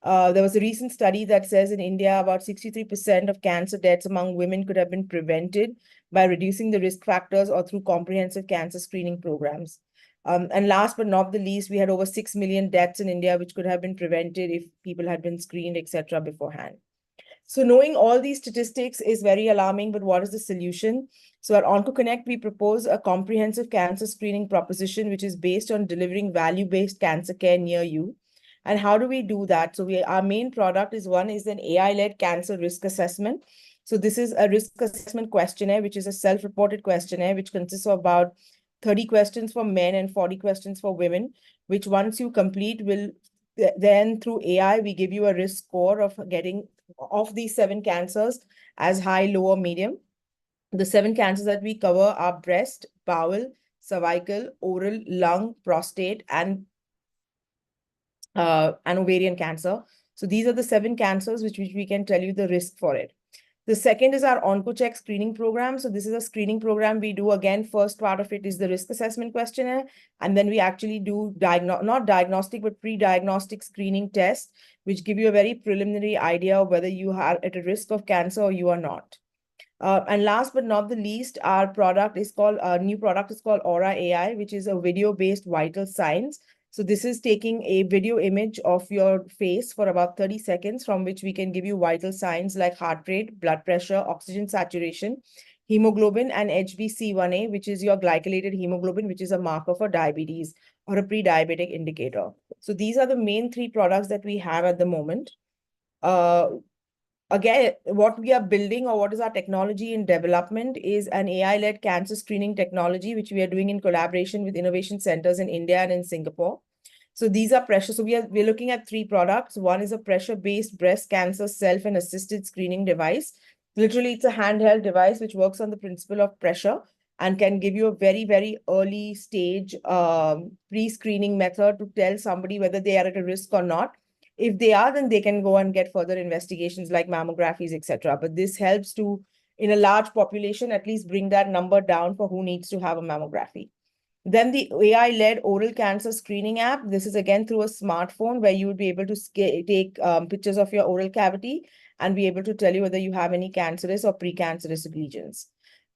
There was a recent study that says in India, about 63% of cancer deaths among women could have been prevented by reducing the risk factors or through comprehensive cancer screening programs. And last but not the least, we had over 6 million deaths in India, which could have been prevented if people had been screened, etc., beforehand. So knowing all these statistics is very alarming, but what is the solution? So at OncoConnect, we propose a comprehensive cancer screening proposition, which is based on delivering value-based cancer care near you. And how do we do that? So our main product is an AI-led cancer risk assessment. So this is a risk assessment questionnaire, which is a self-reported questionnaire, which consists of about 30 questions for men and 40 questions for women, which once you complete will then through AI, we give you a risk score of getting of these 7 cancers as high, low, or medium. The 7 cancers that we cover are breast, bowel, cervical, oral, lung, prostate, and ovarian cancer. So these are the 7 cancers which we can tell you the risk for it. The second is our OncoCheck screening program. So this is a screening program we do. Again, first part of it is the risk assessment questionnaire. And then we actually do not diagnostic, but pre-diagnostic screening tests, which give you a very preliminary idea of whether you are at a risk of cancer or you are not. And last but not the least, our new product is called Aura AI, which is a video-based vital signs. So this is taking a video image of your face for about 30 seconds, from which we can give you vital signs like heart rate, blood pressure, oxygen saturation, hemoglobin, and HbC1a, which is your glycosylated hemoglobin, which is a marker for diabetes or a pre-diabetic indicator. So these are the main 3 products that we have at the moment. Again, what we are building or what is our technology in development is an AI-led cancer screening technology, which we are doing in collaboration with innovation centers in India and in Singapore. So these are pressure. So we're looking at 3 products. One is a pressure-based breast cancer self and assisted screening device. Literally, it's a handheld device which works on the principle of pressure and can give you a very, very early stage pre-screening method to tell somebody whether they are at a risk or not. If they are, then they can go and get further investigations like mammographies, etc. But this helps to, in a large population, at least bring that number down for who needs to have a mammography. Then the AI-led oral cancer screening app. This is again through a smartphone where you would be able to take pictures of your oral cavity and be able to tell you whether you have any cancerous or precancerous lesions.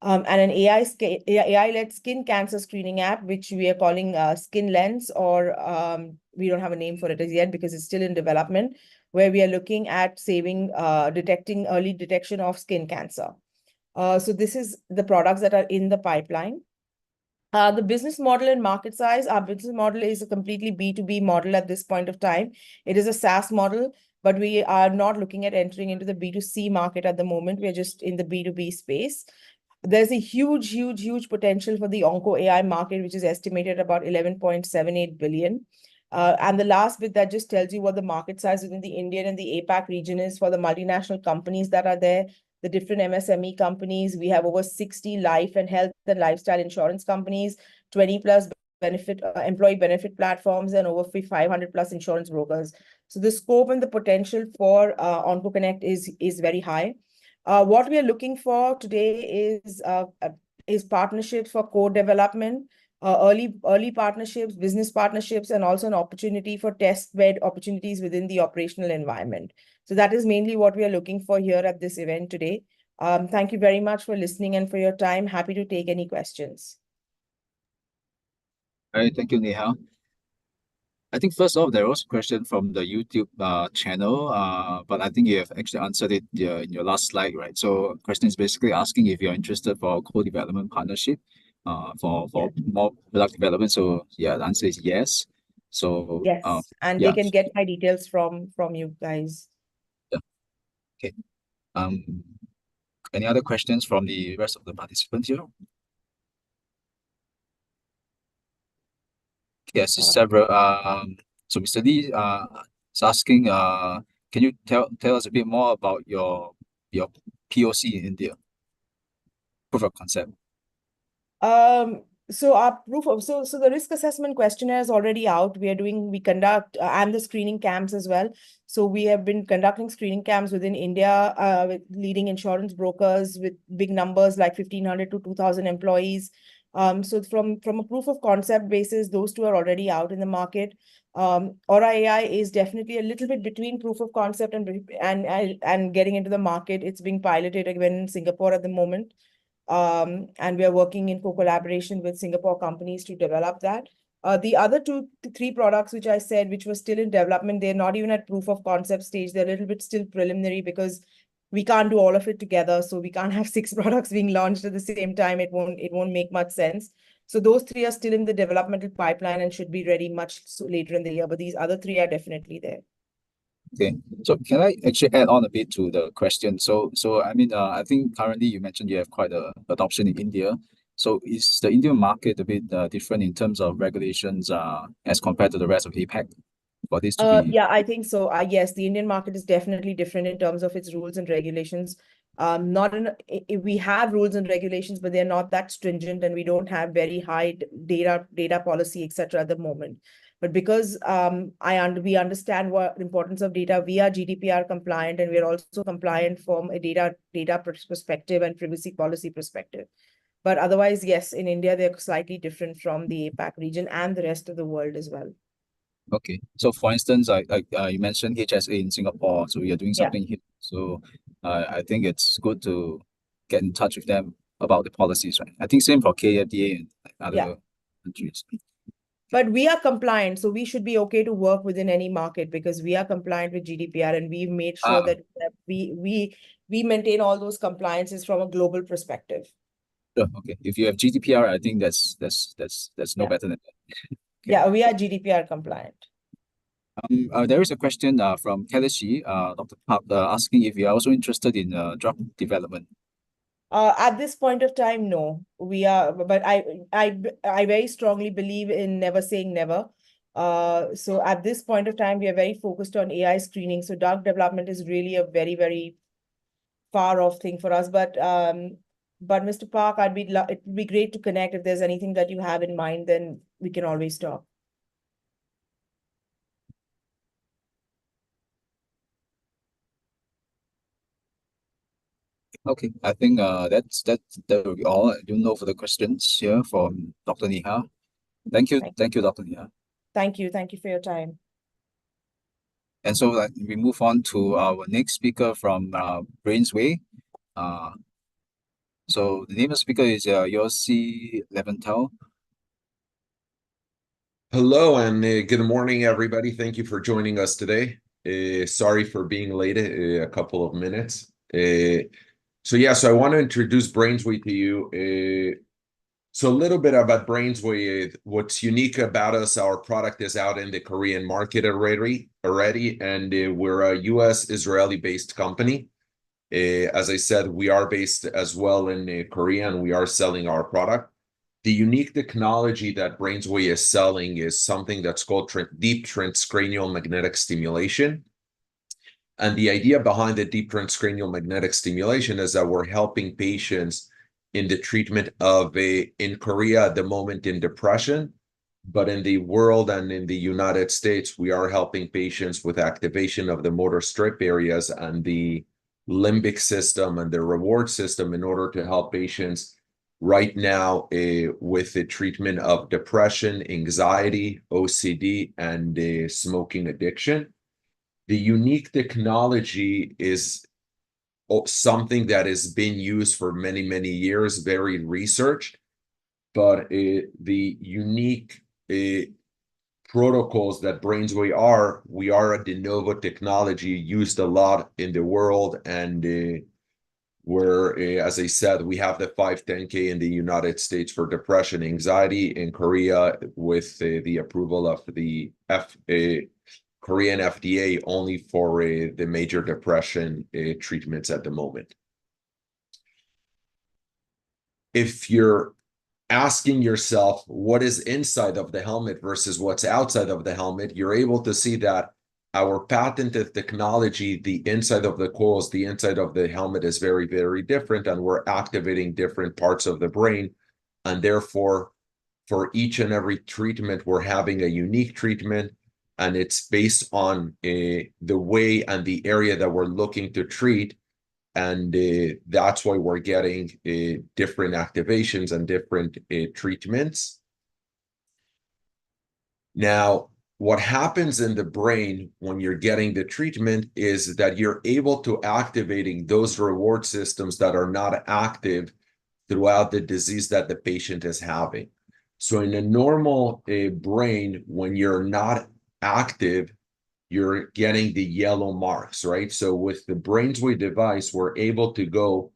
And an AI-led skin cancer screening app, which we are calling Skin Lens, or we don't have a name for it as yet because it's still in development, where we are looking at detecting early detection of skin cancer. So this is the products that are in the pipeline. The business model and market size, our business model is a completely B2B model at this point of time. It is a SaaS model, but we are not looking at entering into the B2C market at the moment. We are just in the B2B space. There's a huge, huge, huge potential for the Onco AI market, which is estimated about 11.78 billion. And the last bit that just tells you what the market size within the Indian and the APAC region is for the multinational companies that are there, the different MSME companies. We have over 60 life and health and lifestyle insurance companies, 20 plus employee benefit platforms, and over 500 plus insurance brokers. So the scope and the potential for OncoConnect is very high. What we are looking for today is partnerships for co-development, early partnerships, business partnerships, and also an opportunity for test bed opportunities within the operational environment. So that is mainly what we are looking for here at this event today. Thank you very much for listening and for your time. Happy to take any questions. All right, thank you, Neha. I think first off, there was a question from the YouTube channel, but I think you have actually answered it in your last slide, right? So question is basically asking if you're interested for a co-development partnership for more product development. So yeah, the answer is yes. So yes, and yeah. they can get my details from you guys. Yeah. Okay. Any other questions from the rest of the participants here? Yes, several. So Mr. Lee is asking, can you tell us a bit more about your POC in India, proof of concept? So our so the risk assessment questionnaire is already out. We conduct and the screening camps as well. So we have been conducting screening camps within India, with leading insurance brokers with big numbers like 1,500 to 2,000 employees. So from a proof of concept basis, those two are already out in the market. Aura AI is definitely a little bit between proof of concept and getting into the market. It's being piloted again in Singapore at the moment. And we are working in co-collaboration with Singapore companies to develop that. The other three products, which I said, which were still in development, they're not even at proof of concept stage. They're a little bit still preliminary because we can't do all of it together. So we can't have 6 products being launched at the same time. It won't make much sense. So those 3 are still in the developmental pipeline and should be ready much later in the year. But these other 3 are definitely there. Okay, so can I actually add on a bit to the question? So I mean, I think currently you mentioned you have quite a adoption in India. So is the Indian market a bit different in terms of regulations as compared to the rest of APAC for this to be? Yeah, I think so. Yes, the Indian market is definitely different in terms of its rules and regulations. Not in we have rules and regulations, but they're not that stringent, and we don't have very high data policy, etc. at the moment. But because we understand what importance of data, we are GDPR compliant, and we are also compliant from a data perspective and privacy policy perspective. But otherwise, yes, in India, they're slightly different from the APAC region and the rest of the world as well. Okay, so for instance, you mentioned HSA in Singapore, so we are doing Yeah. something here. So I think it's good to get in touch with them about the policies, right? I think same for KFDA and other countries. But we are compliant, so we should be okay to work within any market because we are compliant with GDPR, and we've made sure that we maintain all those compliances from a global perspective. Sure, okay. If you have GDPR, I think that's no better than that. Okay. Yeah, we are GDPR compliant. There is a question from Kelechi, Dr. Park, asking if you are also interested in drug development. At this point of time, no. We are, but I very strongly believe in never saying never. So at this point of time, we are very focused on AI screening. So drug development is really a very, very far off thing for us. But Mr. Park, it would be great to connect. If there's anything that you have in mind, then we can always talk. Okay, I think that will be all. I don't know for the questions here from Dr. Neha. Thank you, Dr. Neha. Thank you for your time. And so we move on to our next speaker from Brainsway. So the name of the speaker is Yossi Leventhal. Hello and good morning, everybody. Thank you for joining us today. Sorry for being late a couple of minutes. So I want to introduce Brainsway to you. So a little bit about Brainsway. What's unique about us, our product is out in the Korean market already, and we're a US-Israeli-based company. As I said, we are based as well in Korea, and we are selling our product. The unique technology that Brainsway is selling is something that's called deep transcranial magnetic stimulation. And the idea behind the deep transcranial magnetic stimulation is that we're helping patients in the treatment of in Korea at the moment in depression, but in the world and in the United States, we are helping patients with activation of the motor strip areas and the limbic system and the reward system in order to help patients right now with the treatment of depression, anxiety, OCD, and smoking addiction. The unique technology is something that has been used for many, many years, very researched, but the unique protocols that Brainsway we are a de novo technology used a lot in the world, and where, as I said, we have the 510(k) in the United States for depression, anxiety, in Korea with the approval of the Korean FDA only for the major depression treatments at the moment. If you're asking yourself what is inside of the helmet versus what's outside of the helmet, you're able to see that our patented technology, the inside of the coils, the inside of the helmet is very, very different, and we're activating different parts of the brain and therefore, for each and every treatment, we're having a unique treatment, and it's based on the way and the area that we're looking to treat. And that's why we're getting different activations and different treatments. Now, what happens in the brain when you're getting the treatment is that you're able to activating those reward systems that are not active throughout the disease that the patient is having. So in a normal brain, when you're not active, you're getting the yellow marks, right? So with the BrainsWay device, we're able to go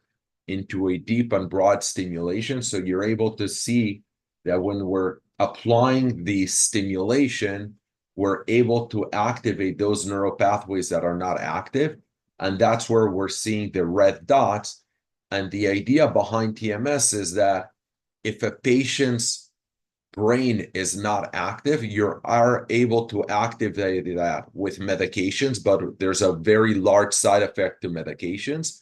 into a deep and broad stimulation. So you're able to see that when we're applying the stimulation, we're able to activate those neural pathways that are not active. And that's where we're seeing the red dots. And the idea behind TMS is that if a patient's brain is not active, you are able to activate that with medications, but there's a very large side effect to medications.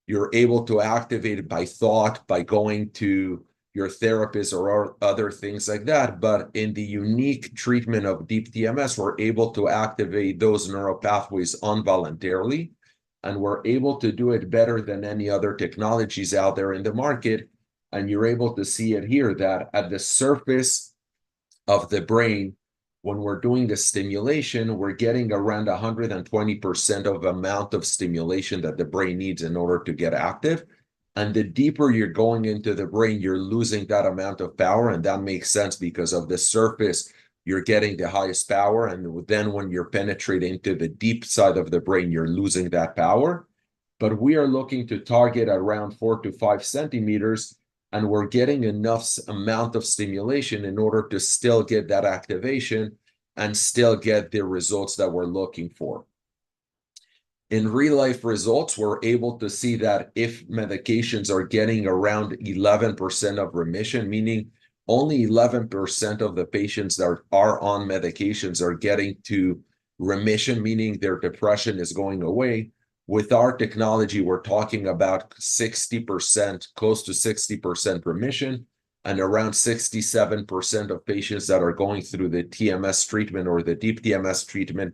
You're able to activate it by thought, by going to your therapist or other things like that. But in the unique treatment of deep TMS, we're able to activate those neural pathways involuntarily, and we're able to do it better than any other technologies out there in the market. And you're able to see it here that at the surface of the brain, when we're doing the stimulation, we're getting around 120% of the amount of stimulation that the brain needs in order to get active. And the deeper you're going into the brain, you're losing that amount of power. And that makes sense because of the surface, you're getting the highest power. And then when you're penetrating into the deep side of the brain, you're losing that power. But we are looking to target around 4 to 5 centimeters, and we're getting enough amount of stimulation in order to still get that activation and still get the results that we're looking for. In real life results, we're able to see that if medications are getting around 11% of remission, meaning only 11% of the patients that are on medications are getting to remission, meaning their depression is going away. With our technology, we're talking about 60%, close to 60% remission, and around 67% of patients that are going through the TMS treatment or the deep TMS treatment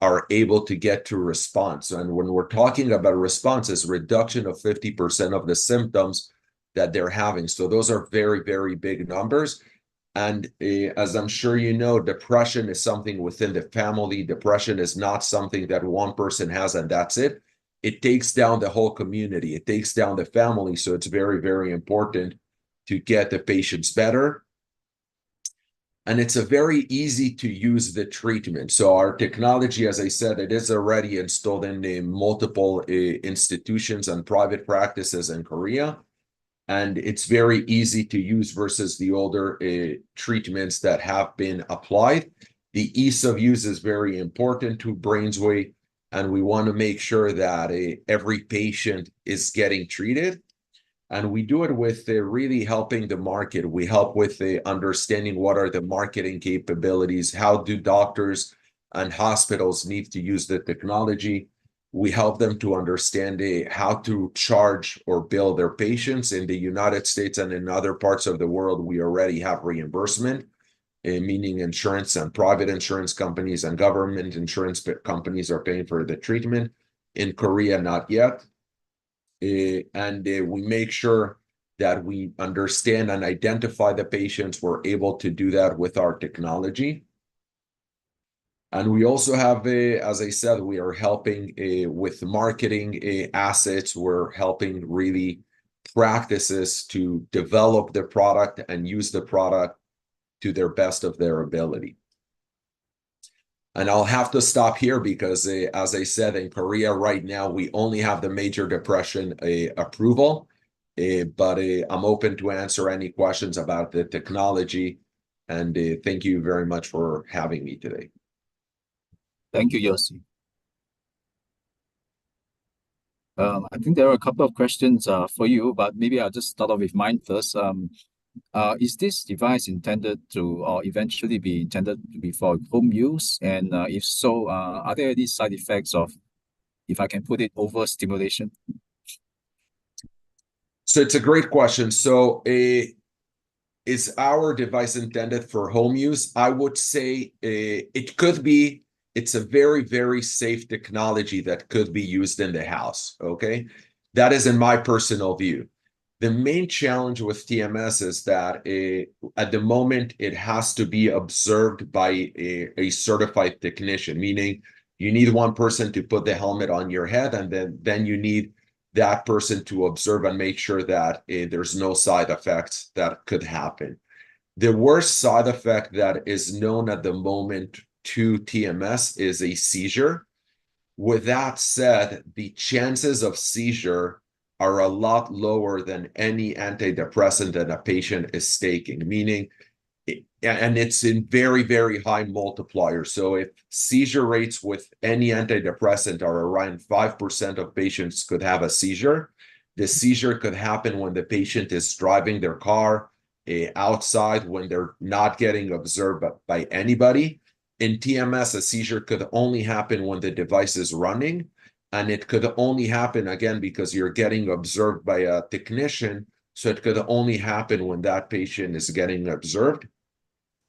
are able to get to response. And when we're talking about response, it's reduction of 50% of the symptoms that they're having. So those are very, very big numbers. And as I'm sure you know, depression is something within the family. Depression is not something that one person has and that's it. It takes down the whole community. It takes down the family. So it's very, very important to get the patients better. And it's a very easy to use the treatment. So our technology, as I said, it is already installed in multiple institutions and private practices in Korea. And it's very easy to use versus the older treatments that have been applied. The ease of use is very important to BrainsWay, and we want to make sure that every patient is getting treated. And we do it with really helping the market. We help with understanding what are the marketing capabilities, how do doctors and hospitals need to use the technology. We help them to understand how to charge or bill their patients. In the United States and in other parts of the world, we already have reimbursement, meaning insurance and private insurance companies and government insurance companies are paying for the treatment. In Korea, not yet. And we make sure that we understand and identify the patients. We're able to do that with our technology. And we also have, as I said, we are helping with marketing assets. We're helping really practices to develop the product and use the product to their best of their ability. And I'll have to stop here because, as I said, in Korea right now, we only have the major depression approval. But I'm open to answer any questions about the technology. And thank you very much for having me today. Thank you, Yossi. I think there are a couple of questions for you, but maybe I'll just start off with mine first. Is this device intended to, or eventually be intended to be for home use? And if so, are there any side effects of, if I can put it, overstimulation? So it's a great question. So is our device intended for home use? I would say it could be. It's a very, very safe technology that could be used in the house, okay? That is in my personal view. The main challenge with TMS is that at the moment, it has to be observed by a certified technician, meaning you need one person to put the helmet on your head, and then you need that person to observe and make sure that there's no side effects that could happen. The worst side effect that is known at the moment to TMS is a seizure. With that said, the chances of seizure are a lot lower than any antidepressant that a patient is taking, meaning, and it's in very, very high multipliers. So if seizure rates with any antidepressant are around 5% of patients could have a seizure, the seizure could happen when the patient is driving their car outside, when they're not getting observed by anybody. In TMS, a seizure could only happen when the device is running, and it could only happen, again, because you're getting observed by a technician, so it could only happen when that patient is getting observed,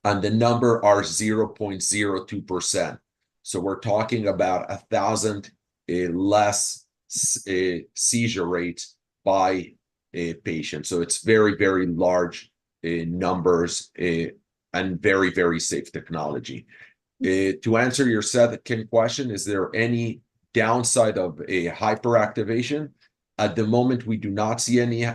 and the number are 0.02%. So we're talking about 1,000 less seizure rates by a patient. So it's very, very large numbers and very, very safe technology. To answer your second question, is there any downside of a hyperactivation? At the moment, we do not see any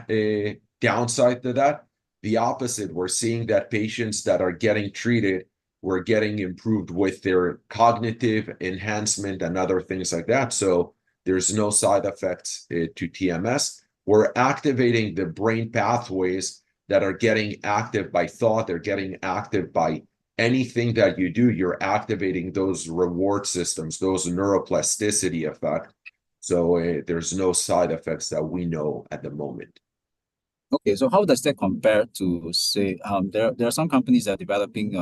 downside to that. The opposite, we're seeing that patients that are getting treated, we're getting improved with their cognitive enhancement and other things like that. So there's no side effects to TMS. We're activating the brain pathways that are getting active by thought. They're getting active by anything that you do. You're activating those reward systems, those neuroplasticity effect. So there's no side effects that we know at the moment. Okay, so how does that compare to, say, there are some companies that are developing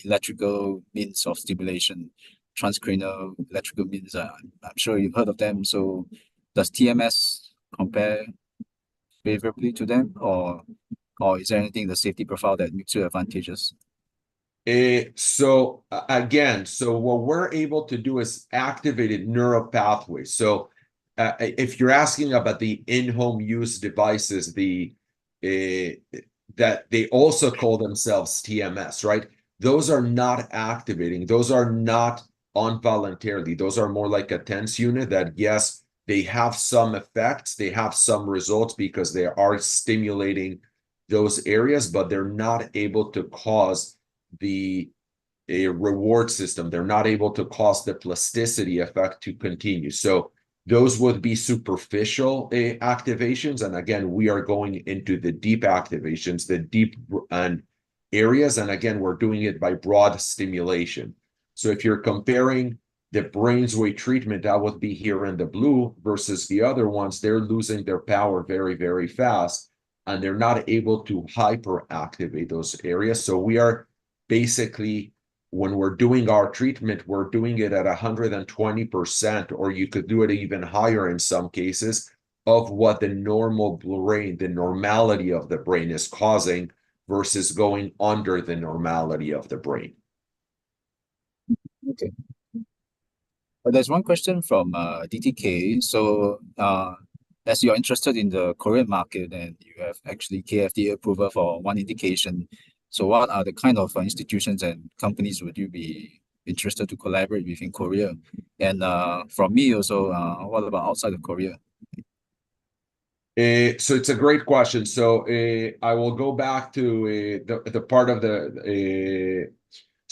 electrical means of stimulation, transcranial electrical means. I'm sure you've heard of them. So does TMS compare favorably to them, or is there anything in the safety profile that makes you advantageous? So what we're able to do is activated neural pathways. So if you're asking about the in-home use devices, that they also call themselves TMS, right? Those are not activating. Those are not involuntarily. Those are more like a tense unit that, yes, they have some effects, they have some results because they are stimulating those areas, but they're not able to cause a reward system. They're not able to cause the plasticity effect to continue. So those would be superficial activations. And again, we are going into the deep activations, the deep areas. And again, we're doing it by broad stimulation. So if you're comparing the BrainsWay treatment, that would be here in the blue, versus the other ones, they're losing their power very, very fast, and they're not able to hyperactivate those areas. So we are basically, when we're doing our treatment, we're doing it at 120%, or you could do it even higher in some cases, of what the normal brain, the normality of the brain is causing, versus going under the normality of the brain. Okay. There's one question from DTK. So as you're interested in the Korean market and you have actually KFDA approval for one indication, so what are the kind of institutions and companies would you be interested to collaborate with in Korea? And from me also, what about outside of Korea? So it's a great question. So I will go back to the part of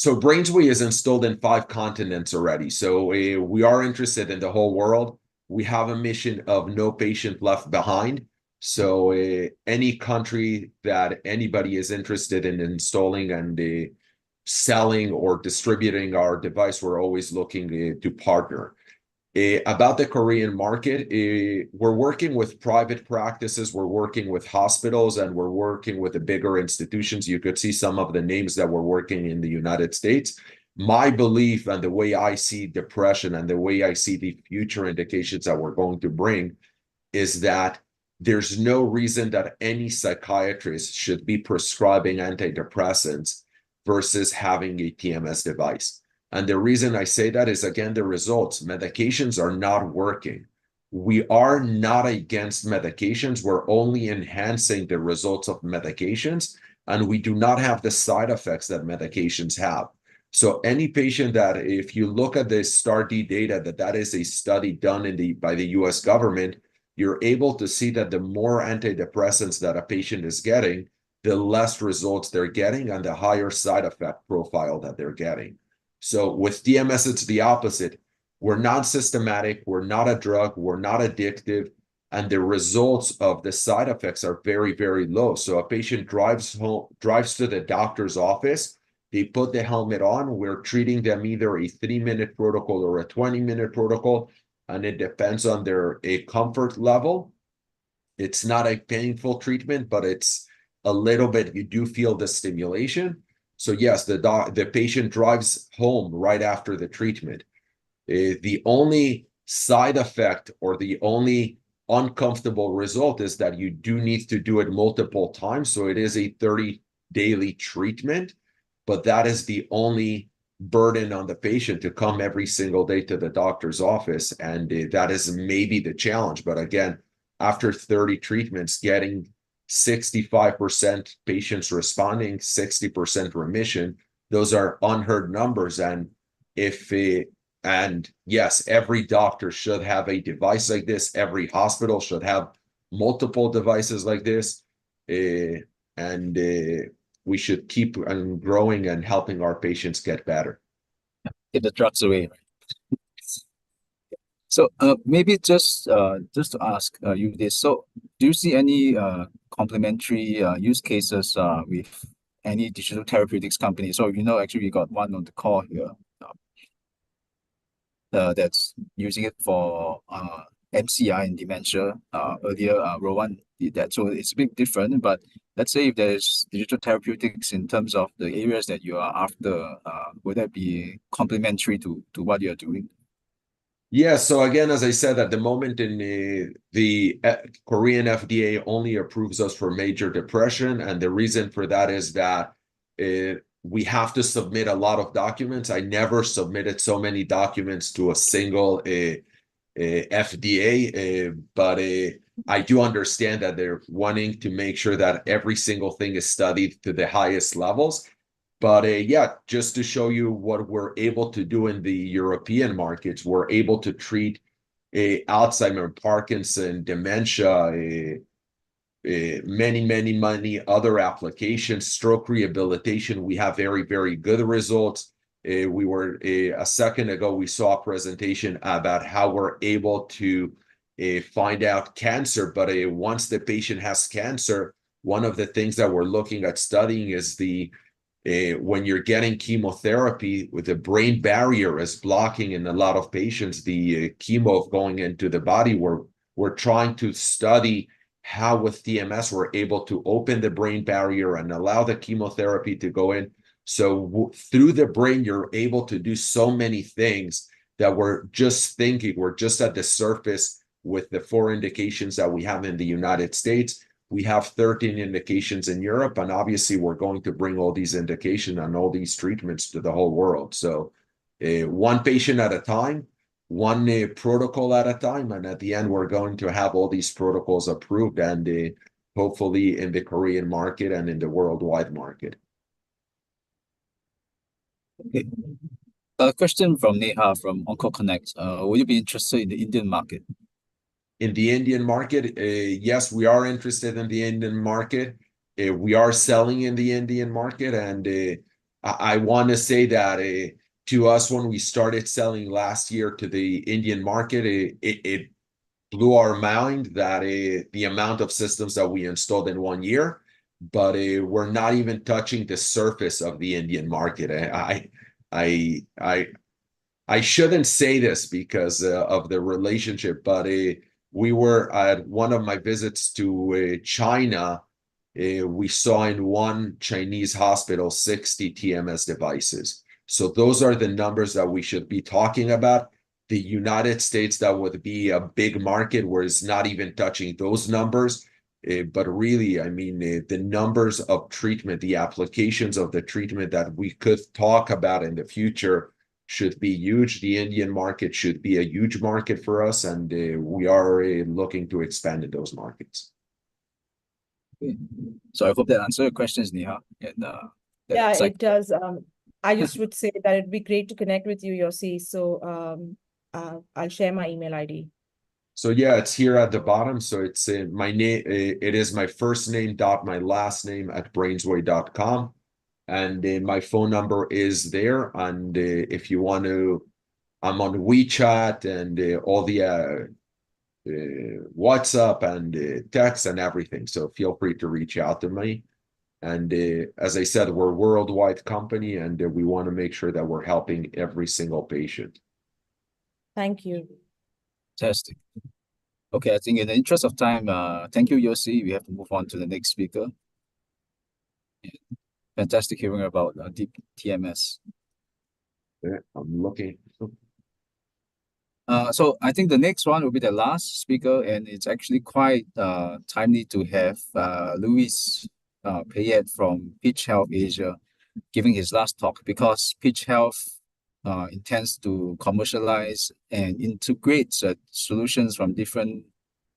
so BrainsWay is installed in 5 continents already. So we are interested in the whole world. We have a mission of no patient left behind. So any country that anybody is interested in installing and selling or distributing our device, we're always looking to partner. About the Korean market, we're working with private practices, we're working with hospitals, and we're working with the bigger institutions. You could see some of the names that we're working in the United States. My belief and the way I see depression and the way I see the future indications that we're going to bring is that there's no reason that any psychiatrist should be prescribing antidepressants versus having a TMS device. And the reason I say that is, again, the results. Medications are not working. We are not against medications. We're only enhancing the results of medications, and we do not have the side effects that medications have. So any patient that, if you look at the STAR-D data, that is a study done by the US government, you're able to see that the more antidepressants that a patient is getting, the less results they're getting and the higher side effect profile that they're getting. So with TMS, it's the opposite. We're not systematic, we're not a drug, we're not addictive, and the results of the side effects are very, very low. So a patient drives to the doctor's office, they put the helmet on, we're treating them either a 3-minute protocol or a 20-minute protocol, and it depends on their comfort level. It's not a painful treatment, but it's a little bit, you do feel the stimulation. So yes, the patient drives home right after the treatment. The only side effect or the only uncomfortable result is that you do need to do it multiple times. So it is a 30 daily treatment, but that is the only burden on the patient, to come every single day to the doctor's office. And that is maybe the challenge. But again, after 30 treatments, getting 65% patients responding, 60% remission, those are unheard numbers. And yes, every doctor should have a device like this. Every hospital should have multiple devices like this. We should keep on growing and helping our patients get better. Get the drugs away, right? So maybe just to ask you this. So do you see any complementary use cases with any digital therapeutics company? So actually we got one on the call here that's using it for MCI and dementia. Earlier, Rowan did that. So it's a bit different, but let's say if there's digital therapeutics in terms of the areas that you are after, would that be complementary to what you're doing? Yeah, so again, as I said, at the moment in the Korean FDA only approves us for major depression. And the reason for that is that we have to submit a lot of documents. I never submitted so many documents to a single FDA, but I do understand that they're wanting to make sure that every single thing is studied to the highest levels. But yeah, just to show you what we're able to do in the European markets, we're able to treat Alzheimer, Parkinson, dementia, many other applications, stroke rehabilitation. We have very, very good results. We were a second ago, we saw a presentation about how we're able to find out cancer. But once the patient has cancer, one of the things that we're looking at studying is when you're getting chemotherapy, with the brain barrier is blocking in a lot of patients the chemo going into the body. We're trying to study how with TMS we're able to open the brain barrier and allow the chemotherapy to go in. So through the brain, you're able to do so many things that we're just at the surface with the 4 indications that we have in the United States. We have 13 indications in Europe, and obviously we're going to bring all these indications and all these treatments to the whole world. So one patient at a time, one protocol at a time, and at the end we're going to have all these protocols approved and hopefully in the Korean market and in the worldwide market. Okay. A question from Neha from Onco Connect. Would you be interested in the Indian market? In the Indian market, yes, we are interested in the Indian market. We are selling in the Indian market, and I want to say that to us, when we started selling last year to the Indian market, it blew our mind that the amount of systems that we installed in 1 year, but we're not even touching the surface of the Indian market. I shouldn't say this because of the relationship, but we were at one of my visits to China. We saw in one Chinese hospital 60 TMS devices. So those are the numbers that we should be talking about. the United States, that would be a big market where it's not even touching those numbers. But really, I mean, the numbers of treatment, the applications of the treatment that we could talk about in the future should be huge. The Indian market should be a huge market for us, and we are looking to expand in those markets. Okay. So I hope that answered your questions, Neha. And yeah, it does. I just would say that it'd be great to connect with you, Yossi. So I'll share my email ID. So yeah, it's here at the bottom. So it's my name. It is my first name dot my last name at brainsway.com. And my phone number is there. And if you want to, I'm on WeChat and all the WhatsApp and text and everything. So feel free to reach out to me. And as I said, we're a worldwide company, and we want to make sure that we're helping every single patient. Thank you. Fantastic. Okay, I think in the interest of time, thank you, Yossi. We have to move on to the next speaker. Fantastic hearing about deep TMS. Yeah, I'm looking. So I think the next one will be the last speaker, and it's actually quite timely to have Luis Payet from Pitch Health Asia giving his last talk, because Pitch Health intends to commercialize and integrate solutions from different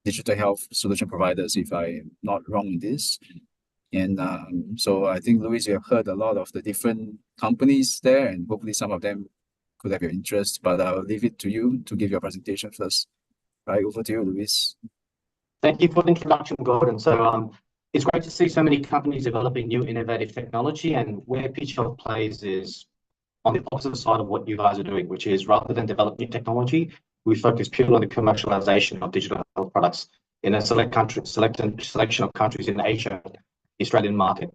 digital health solution providers, if I'm not wrong in this. And so I think, Luis, you have heard a lot of the different companies there, and hopefully some of them could have your interest, but I'll leave it to you to give your presentation first. Right, over to you, Luis. Thank you for the introduction, Gordon. So it's great to see so many companies developing new innovative technology, and where Pitch Health plays is on the opposite side of what you guys are doing, which is rather than develop new technology, we focus purely on the commercialization of digital health products in a selection of countries in Asia, the Australian market.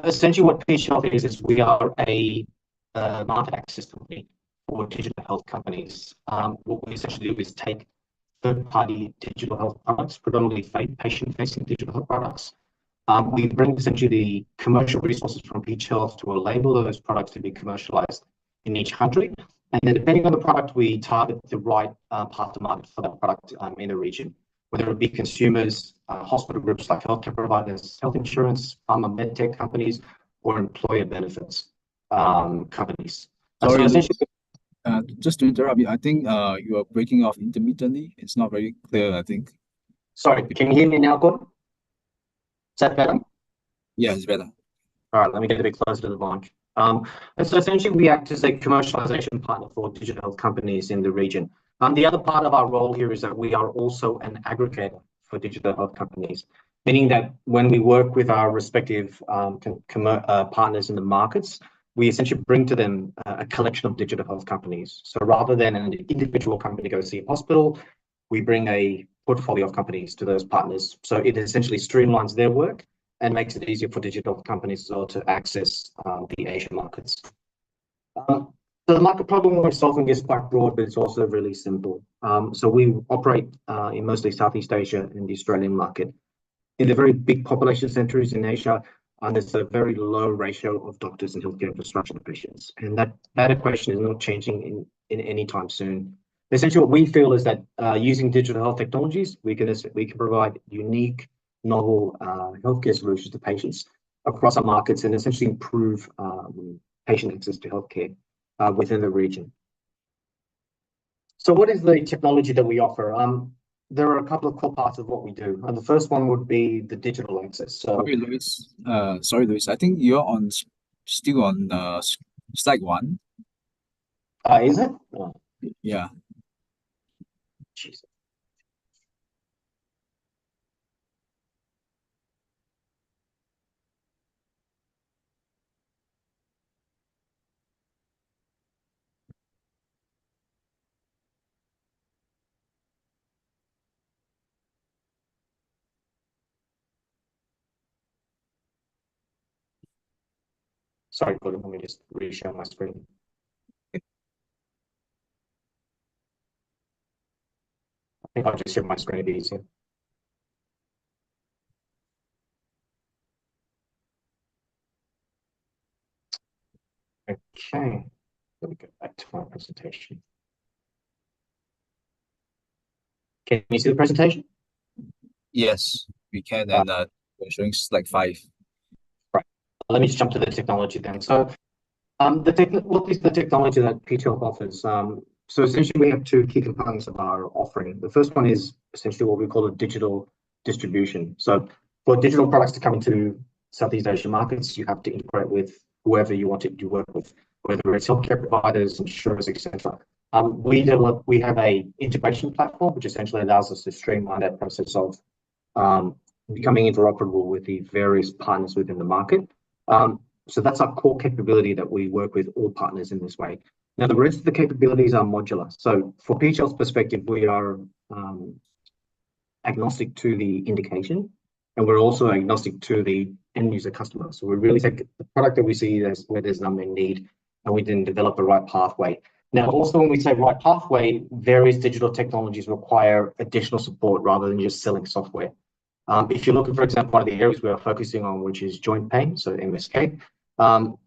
Essentially what Pitch Health is we are a market access company for digital health companies. What we essentially do is take third-party digital health products, predominantly patient-facing digital health products. We bring essentially the commercial resources from Pitch Health to enable those products to be commercialized in each country. And then depending on the product, we target the right path to market for that product in the region, whether it be consumers, hospital groups like healthcare providers, health insurance, pharma, medtech companies, or employer benefits companies. Sorry, so just to interrupt you, I think you are breaking off intermittently. It's not very clear, I think. Sorry, can you hear me now, Gordon? Is that better? Yeah, it's better. All right, let me get a bit closer to the mic. And so essentially we act as a commercialization partner for digital health companies in the region. The other part of our role here is that we are also an aggregator for digital health companies, meaning that when we work with our respective partners in the markets, we essentially bring to them a collection of digital health companies. So rather than an individual company go see a hospital, we bring a portfolio of companies to those partners. So it essentially streamlines their work and makes it easier for digital companies as well to access the Asian markets. The market problem we're solving is quite broad, but it's also really simple. So we operate in mostly Southeast Asia and the Australian market. In the very big population centers in Asia, there's a very low ratio of doctors and healthcare infrastructure to patients. And that equation is not changing in any time soon. Essentially, what we feel is that using digital health technologies, we can provide unique, novel healthcare solutions to patients across our markets and essentially improve patient access to healthcare within the region. So what is the technology that we offer? There are a couple of core parts of what we do. And the first one would be the digital access. So, Sorry, Luis. I think you're still on slide 1. Is it? Oh. Yeah. Jesus. Sorry, Gordon, let me just reshare my screen. I think I'll just share my screen a bit easier. Okay, let me get back to my presentation. Can you see the presentation? Yes, we can, and we're showing slide 5. Right. Let me just jump to the technology then. So, what is the technology that PTEL offers? So essentially, we have two key components of our offering. The first one is essentially what we call a digital distribution. So, for digital products to come into Southeast Asian markets, you have to integrate with whoever you want to work with, whether it's healthcare providers, insurers, etc. We have a integration platform, which essentially allows us to streamline that process of becoming interoperable with the various partners within the market. So that's our core capability that we work with all partners in this way. Now, the rest of the capabilities are modular. So for PTEL's perspective, we are agnostic to the indication, and we're also agnostic to the end user customer. So we really take the product that we see as where there's an unmet need, and we then develop the right pathway. Now, also when we say right pathway, various digital technologies require additional support rather than just selling software. If you're looking, for example, one of the areas we are focusing on, which is joint pain, so MSK,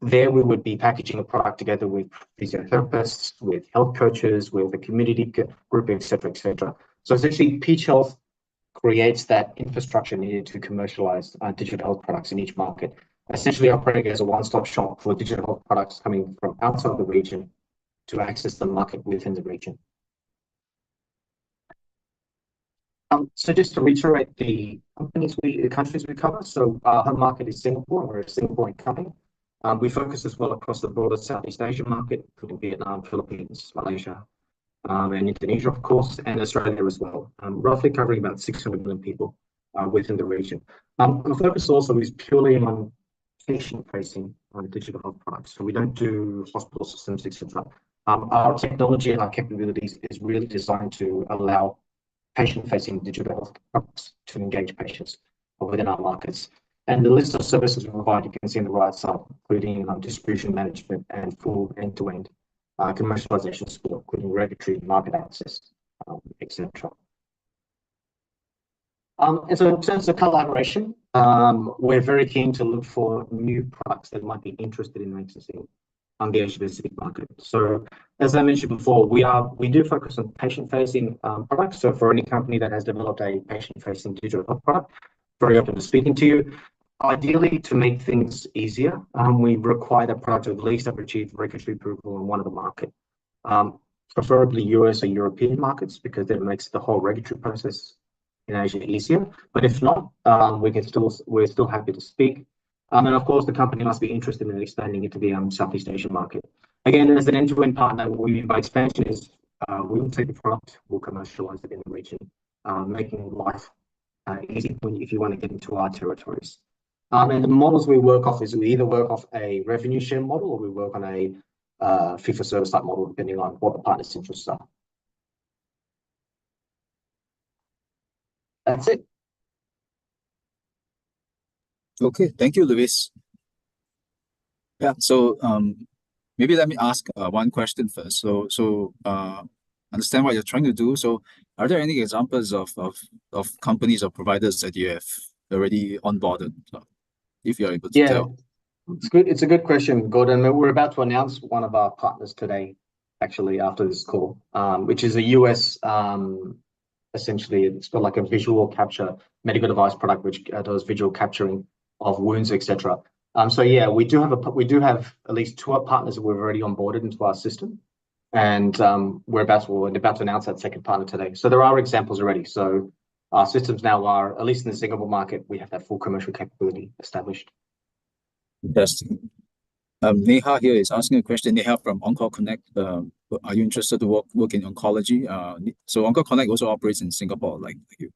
there we would be packaging a product together with physiotherapists, with health coaches, with a community group, etc., etc. So essentially, Peach Health creates that infrastructure needed to commercialize digital health products in each market, essentially operating as a one-stop shop for digital health products coming from outside the region to access the market within the region. So just to reiterate the countries we cover. So our home market is Singapore, and we're a Singaporean company. We focus as well across the broader Southeast Asian market, including Vietnam, Philippines, Malaysia, and Indonesia, of course, and Australia as well, roughly covering about 600 million people within the region. Our focus also is purely on patient-facing digital health products. So we don't do hospital systems, etc. Our technology and our capabilities is really designed to allow patient-facing digital health products to engage patients within our markets. And the list of services we provide, you can see on the right side, including distribution management and full end-to-end commercialization support, including regulatory, market access, etc. And so in terms of collaboration, we're very keen to look for new products that might be interested in accessing the Asia Pacific market. So as I mentioned before, we do focus on patient-facing products. So for any company that has developed a patient-facing digital health product, very open to speaking to you. Ideally, to make things easier, we require the product to at least have achieved regulatory approval in one of the market, preferably US or European markets, because that makes the whole regulatory process in Asia easier. But if not, we're still happy to speak. And of course, the company must be interested in expanding into the Southeast Asian market. Again, as an end-to-end partner, by expansion is we will take the product, we'll commercialize it in the region, making life easy if you want to get into our territories. And the models we work off is we either work off a revenue share model or we work on a fee-for-service type model, depending on what the partner's interests are. That's it. Okay, thank you, Luis. Yeah, so maybe let me ask one question first. So understand what you're trying to do. So are there any examples of companies or providers that you have already onboarded, if you're able to tell? It's good. It's a good question, Gordon. We're about to announce one of our partners today, actually, after this call, which is a US, essentially, it's got like a visual capture medical device product, which does visual capturing of wounds, etc. So yeah, we do have at least 2 partners that we've already onboarded into our system, and we're about to announce that second partner today. So there are examples already. So our systems now are, at least in the Singapore market, we have that full commercial capability established. Interesting. Neha here is asking a question. Neha from OnCall Connect. Are you interested to work in oncology? So OnCall Connect also operates in Singapore, like you.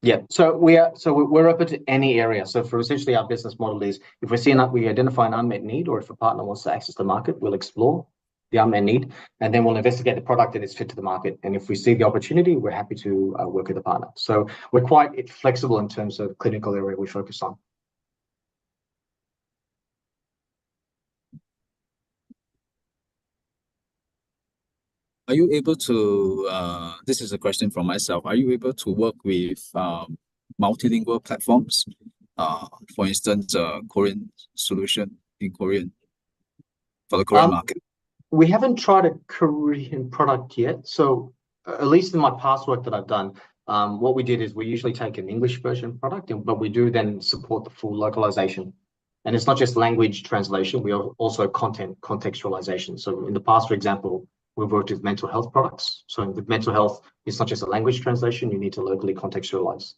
Yeah, so we're open to any area. So for essentially our business model is, if we identify an unmet need, or if a partner wants to access the market, we'll explore the unmet need, and then we'll investigate the product that is fit to the market. And if we see the opportunity, we're happy to work with the partner. So we're quite flexible in terms of clinical area we focus on. Are you able to, this is a question from myself, are you able to work with multilingual platforms? For instance, Korean solution in Korean for the Korean market? We haven't tried a Korean product yet. So at least in my past work that I've done, what we did is we usually take an English version product, but we do then support the full localization. And it's not just language translation, we are also content contextualization. So in the past, for example, we've worked with mental health products. So with mental health, it's not just a language translation, you need to locally contextualize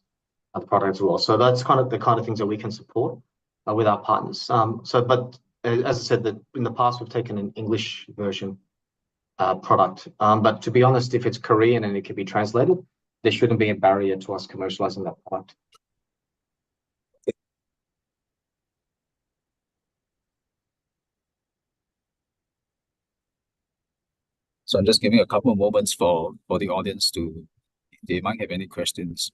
the product as well. So that's kind of the kind of things that we can support with our partners. But as I said, that in the past, we've taken an English version product. But to be honest, if it's Korean and it can be translated, there shouldn't be a barrier to us commercializing that product. So I'm just giving a couple of moments for the audience to, if they might have any questions.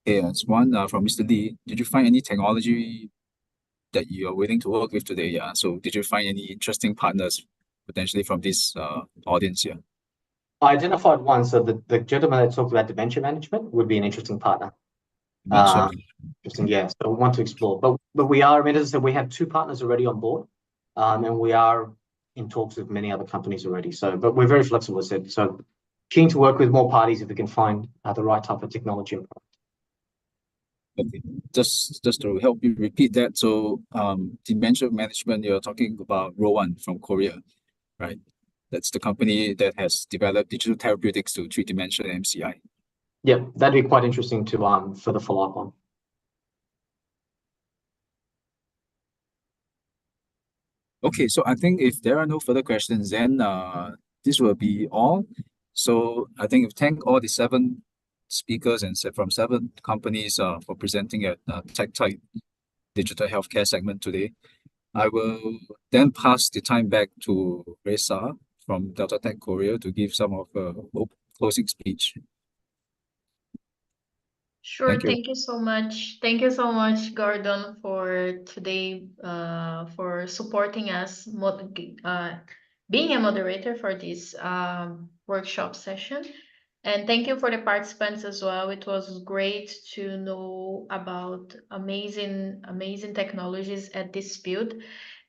Okay, it's one from Mr. Lee. Did you find any technology that you are willing to work with today? Yeah. So did you find any interesting partners potentially from this audience here? I identified one. So the gentleman that talked about dementia management would be an interesting partner. Interesting, yeah. So we want to explore, but we are. I mean, as I said, we have 2 partners already on board, and we are in talks with many other companies already. So, but we're very flexible, as I said. So keen to work with more parties if we can find the right type of technology and product. Okay, just to help you repeat that. So, dementia management, you're talking about Rowan from Korea, right? That's the company that has developed digital therapeutics to treat dementia and MCI. Yeah, that'd be quite interesting to for the follow-up on. Okay, so I think if there are no further questions, then this will be all. So I think we thank all the 7 speakers and from 7 companies for presenting at TEKTiTE Digital Healthcare segment today. I will then pass the time back to Reza from Delta Tech Korea to give some of closing speech. Sure. Thank you so much. Thank you so much, Gordon, for today, for supporting us, being a moderator for this workshop session. And thank you for the participants as well. It was great to know about amazing technologies at this field.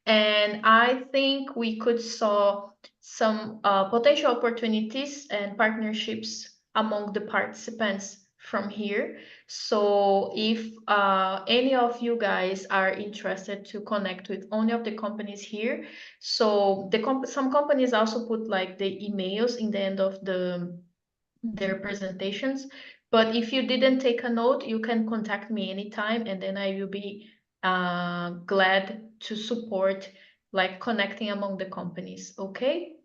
And I think we could saw some potential opportunities and partnerships among the participants from here. So if any of you guys are interested to connect with any of the companies here, so some companies also put like the emails in the end of their presentations. But if you didn't take a note, you can contact me anytime, and then I will be glad to support like connecting among the companies. Okay.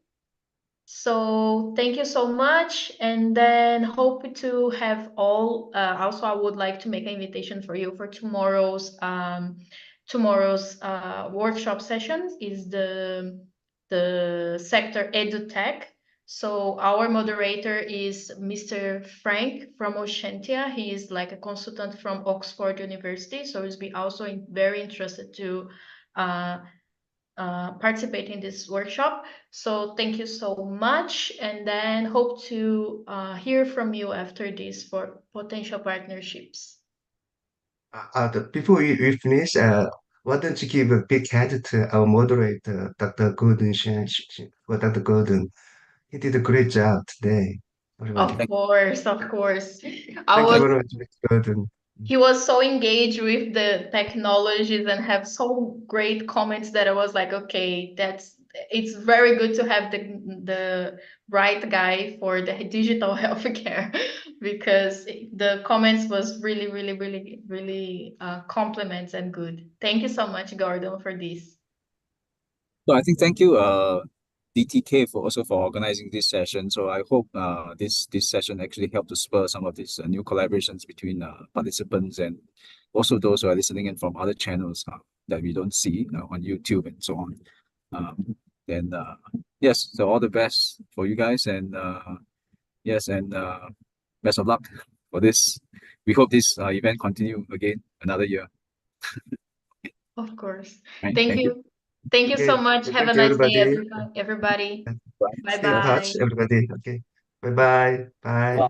So thank you so much, and then hope to have all. Also, I would like to make an invitation for you for tomorrow's workshop session. Is the sector EduTech. So our moderator is Mr. Frank from Ocentia. He is like a consultant from Oxford University. So he's also very interested to participate in this workshop. So thank you so much, and then hope to hear from you after this for potential partnerships. Before we finish, why don't you give a big hand to our moderator, Dr. Gordon Shan, or Dr. Gordon. He did a great job today. Of course. Thank you very much, Mr. Gordon. He was so engaged with the technologies and have so great comments that I was like, okay, it's very good to have the right guy for the digital healthcare because the comments was really compliments and good. Thank you so much, Gordon, for this. So I think thank you DTK for organizing this session. So I hope this session actually helped to spur some of these new collaborations between participants and also those who are listening in from other channels that we don't see on YouTube and so on. Yes, so all the best for you guys, and yes, and best of luck for this. We hope this event continue again another year. Of course. Right, thank you. Thank you so much. Have a nice day, everybody. Bye-bye. Stay in touch, everybody. Okay. Bye-bye. Bye.